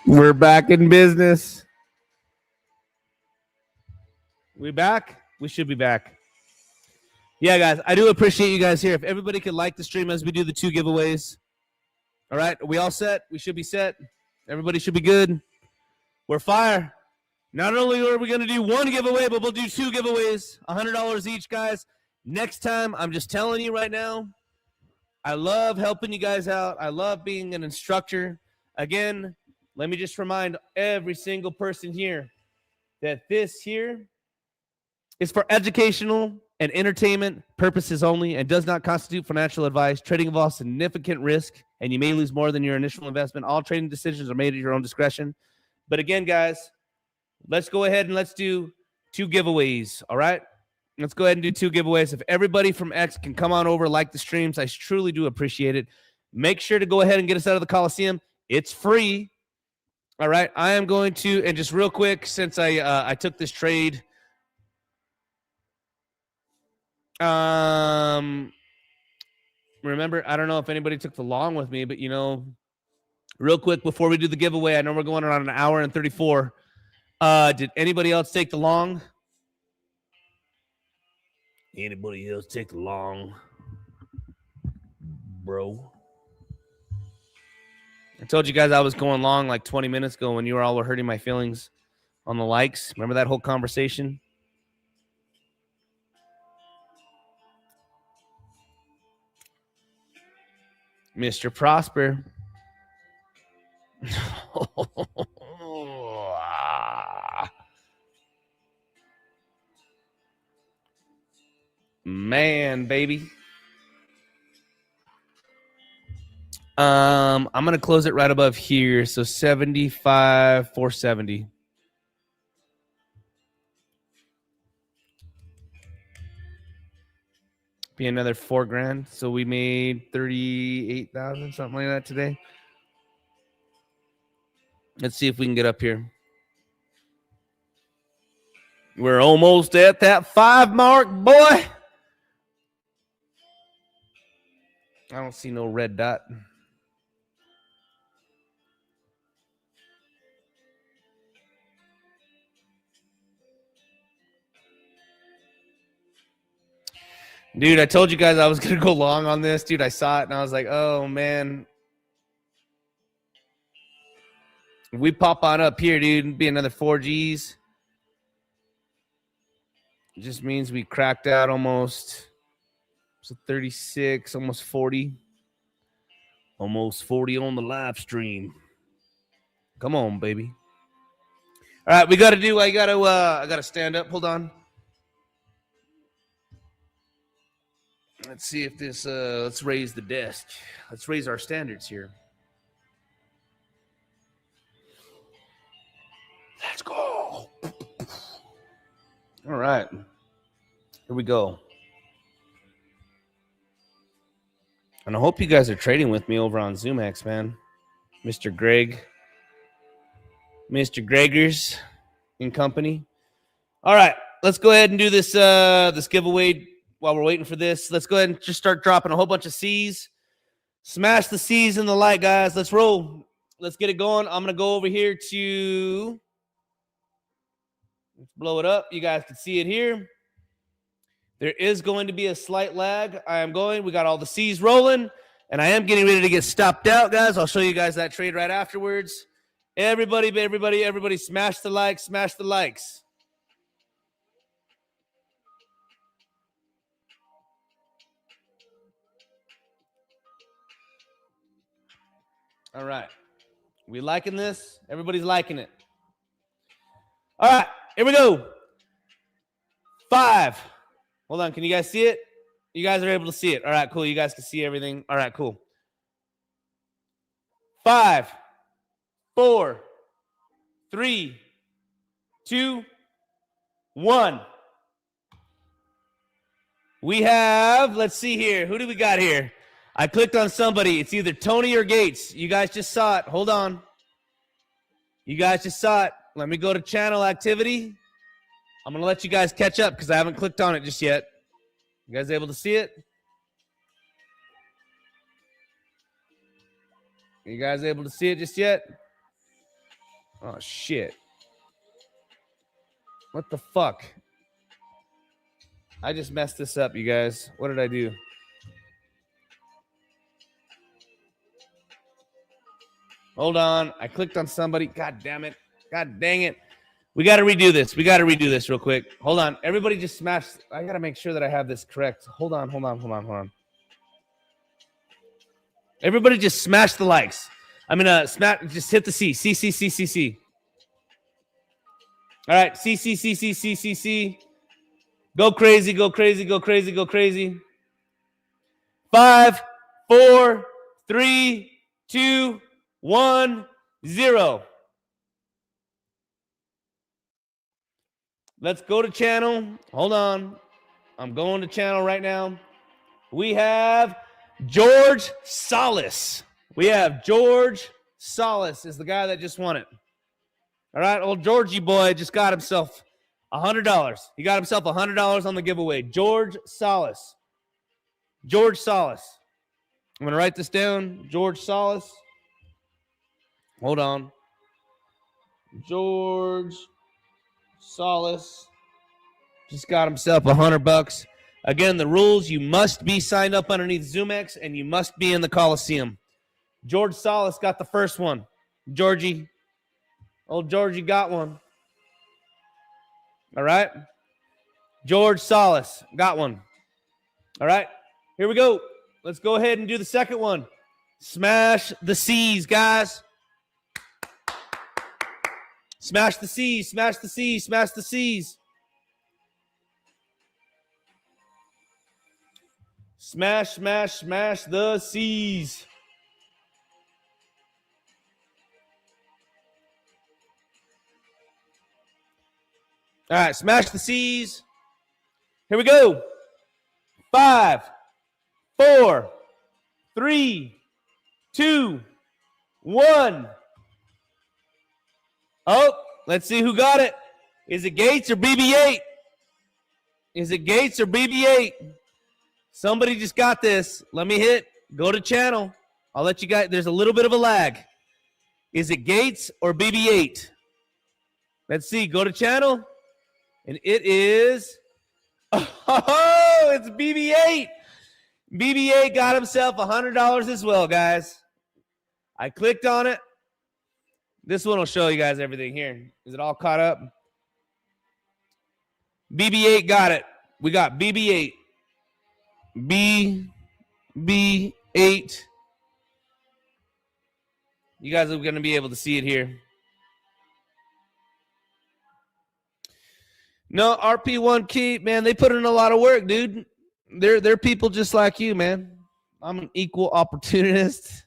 We're back in business. We back? We should be back. Yeah, guys, I do appreciate you guys here. If everybody could like the stream as we do the 2 giveaways. All right, are we all set? We should be set. Everybody should be good. We're fire. Not only are we going to do 1 giveaway, but we'll do 2 giveaways, $100 each, guys. Next time, I'm just telling you right now, I love helping you guys out. I love being an instructor. Again, let me just remind every single person here that this here is for educational and entertainment purposes only and does not constitute financial advice. Trading involves significant risk, and you may lose more than your initial investment. All trading decisions are made at your own discretion. But again, guys, let's go ahead and let's do 2 giveaways, all right? Let's go ahead and do 2 giveaways. If everybody from X can come on over, like the streams, I truly do appreciate it. Make sure to go ahead and get us out of the Coliseum. It's free, all right? I am going to, and just real quick, since I took this trade, remember, I don't know if anybody took the long with me, but, you know, real quick before we do the giveaway, I know we're going around an hour and 34. Did anybody else take the long? Anybody else take the long, bro? I told you guys I was going long like 20 minutes ago when you all were hurting my feelings on the likes. Remember that whole conversation? Mr. Prosper. Man, baby. I'm gonna close it right above here. So 75,470. Be another $4,000. So we made 38,000, something like that today. Let's see if we can get up here. We're almost at that 5 mark, boy. I don't see no red dot. Dude, I told you guys I was going to go long on this. Dude, I saw it and I was like, oh, man. If we pop on up here, dude, it'd be another 4 Gs. It just means we cracked out almost 36, almost 40. Almost 40 on the live stream. Come on, baby. All right, we got to do, I got to stand up. Hold on. Let's see if this, let's raise the desk. Let's raise our standards here. Let's go. All right. Here we go. And I hope you guys are trading with me over on zoomex, man. Mr. Greg. Mr. Gregers and company. All right. Let's go ahead and do this, this giveaway. While we're waiting for this, let's go ahead and just start dropping a whole bunch of C's. Smash the C's in the light, guys. Let's roll. Let's get it going. I'm going to go over here to... Let's blow it up. You guys can see it here. There is going to be a slight lag. We got all the C's rolling, and I am getting ready to get stopped out, guys. I'll show you guys that trade right afterwards. Everybody, smash the likes, smash the likes. All right. We liking this? Everybody's liking it. All right. Here we go. 5. Hold on. Can you guys see it? You guys are able to see it. All right, cool. You guys can see everything. All right, cool. 5, 4, 3, 2, 1. We have, let's see here. Who do we got here? I clicked on somebody. It's either Tony or Gates. You guys just saw it. Hold on. You guys just saw it. Let me go to channel activity. I'm going to let you guys catch up because I haven't clicked on it just yet. You guys able to see it? You guys able to see it just yet? Oh, shit. What the fuck? I just messed this up, you guys. What did I do? Hold on. I clicked on somebody. God damn it. God dang it. We got to redo this. We got to redo this real quick. Hold on. Everybody just smash. I got to make sure that I have this correct. Hold on. Everybody just smash the likes. I'm going to smash. Just hit the C. All right. C. Go crazy. 5, 4, 3, 2, 1, 0. Let's go to channel. Hold on. I'm going to channel right now. We have George Solis. George Solis is the guy that just won it. All right, old Georgie boy just got himself $100. He got himself $100 on the giveaway. George Solis. I'm going to write this down. George Solis. Hold on. George Solis just got himself $100. Again, the rules: you must be signed up underneath zoomex and you must be in the Coliseum. George Solis got the first one. Old Georgie got one. All right. George Solis got one. All right. Here we go. Let's go ahead and do the second one. Smash the C's, guys. Smash the C's. Smash the C's. Smash the C's. Smash the C's. All right, smash the C's. Here we go. 5, 4, 3, 2, 1. Oh, let's see who got it. Is it Gates or BB8? Somebody just got this. Let me hit. Go to channel. I'll let you guys. There's a little bit of a lag. Is it Gates or BB8? Let's see. Go to channel. And it is. Oh, it's BB8. BB8 got himself $100 as well, guys. I clicked on it. This one will show you guys everything here. Is it all caught up? BB8 got it. We got BB8. BB8. You guys are going to be able to see it here. No, RP1 Key, man, they put in a lot of work, dude. They're people just like you, man. I'm an equal opportunist.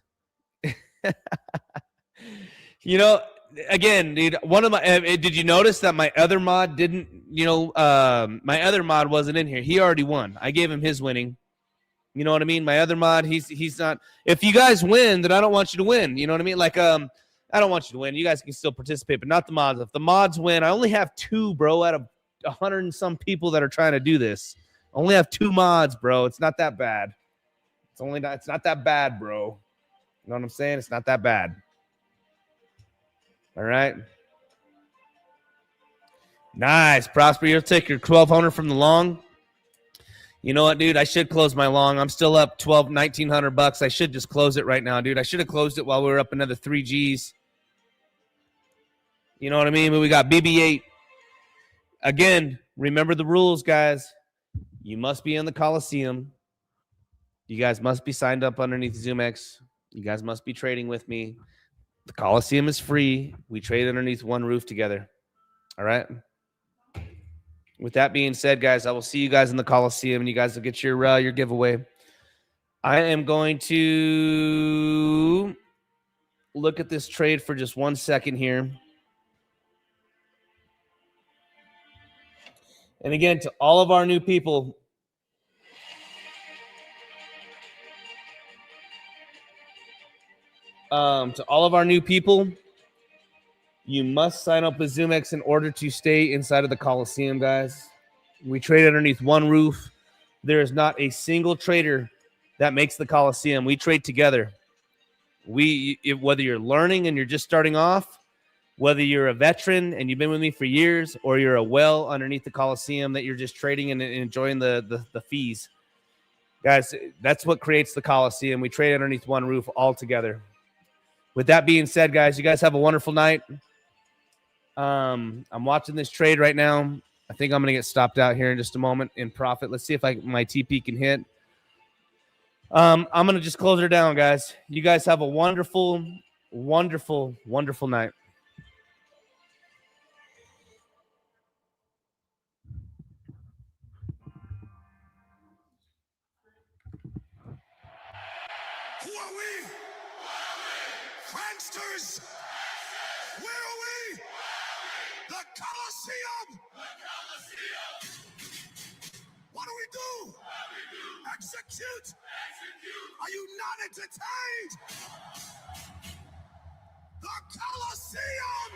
You know, again, dude, one of my did you notice that my other mod didn't, my other mod wasn't in here. He already won. I gave him his winning. You know what I mean? My other mod, he's not. If you guys win, then I don't want you to win. You know what I mean? Like I don't want you to win. You guys can still participate, but not the mods. If the mods win, I only have 2, bro, out of 100 and some people that are trying to do this. I only have 2 mods, bro. It's not that bad. It's not that bad, bro. You know what I'm saying? It's not that bad. All right. Nice. Prosper, you'll take your 1,200 from the long. You know what, dude? I should close my long. I'm still up $1,900. I should just close it right now, dude. I should have closed it while we were up another 3 Gs. You know what I mean? But we got BB8. Again, remember the rules, guys. You must be in the Coliseum. You guys must be signed up underneath zoomex. You guys must be trading with me. The Coliseum is free. We trade underneath one roof together. All right? With that being said, guys, I will see you guys in the Coliseum, and you guys will get your giveaway. I am going to look at this trade for just 1 second here. And again, to all of our new people, you must sign up with zoomex in order to stay inside of the Coliseum, guys. We trade underneath one roof. There is not a single trader that makes the Coliseum. We trade together. Whether you're learning and you're just starting off, Whether you're a veteran and you've been with me for years, or you're a well underneath the Coliseum that you're just trading and enjoying the fees. Guys, that's what creates the Coliseum. We trade underneath one roof all together. With that being said, guys, you guys have a wonderful night. I'm watching this trade right now. I think I'm going to get stopped out here in just a moment in profit. Let's see if my TP can hit. I'm going to just close her down, guys. You guys have a wonderful, wonderful, wonderful night. Who are we? Pranksters! Where are we? The Coliseum! What do we do? Execute! Are you not entertained? The Coliseum!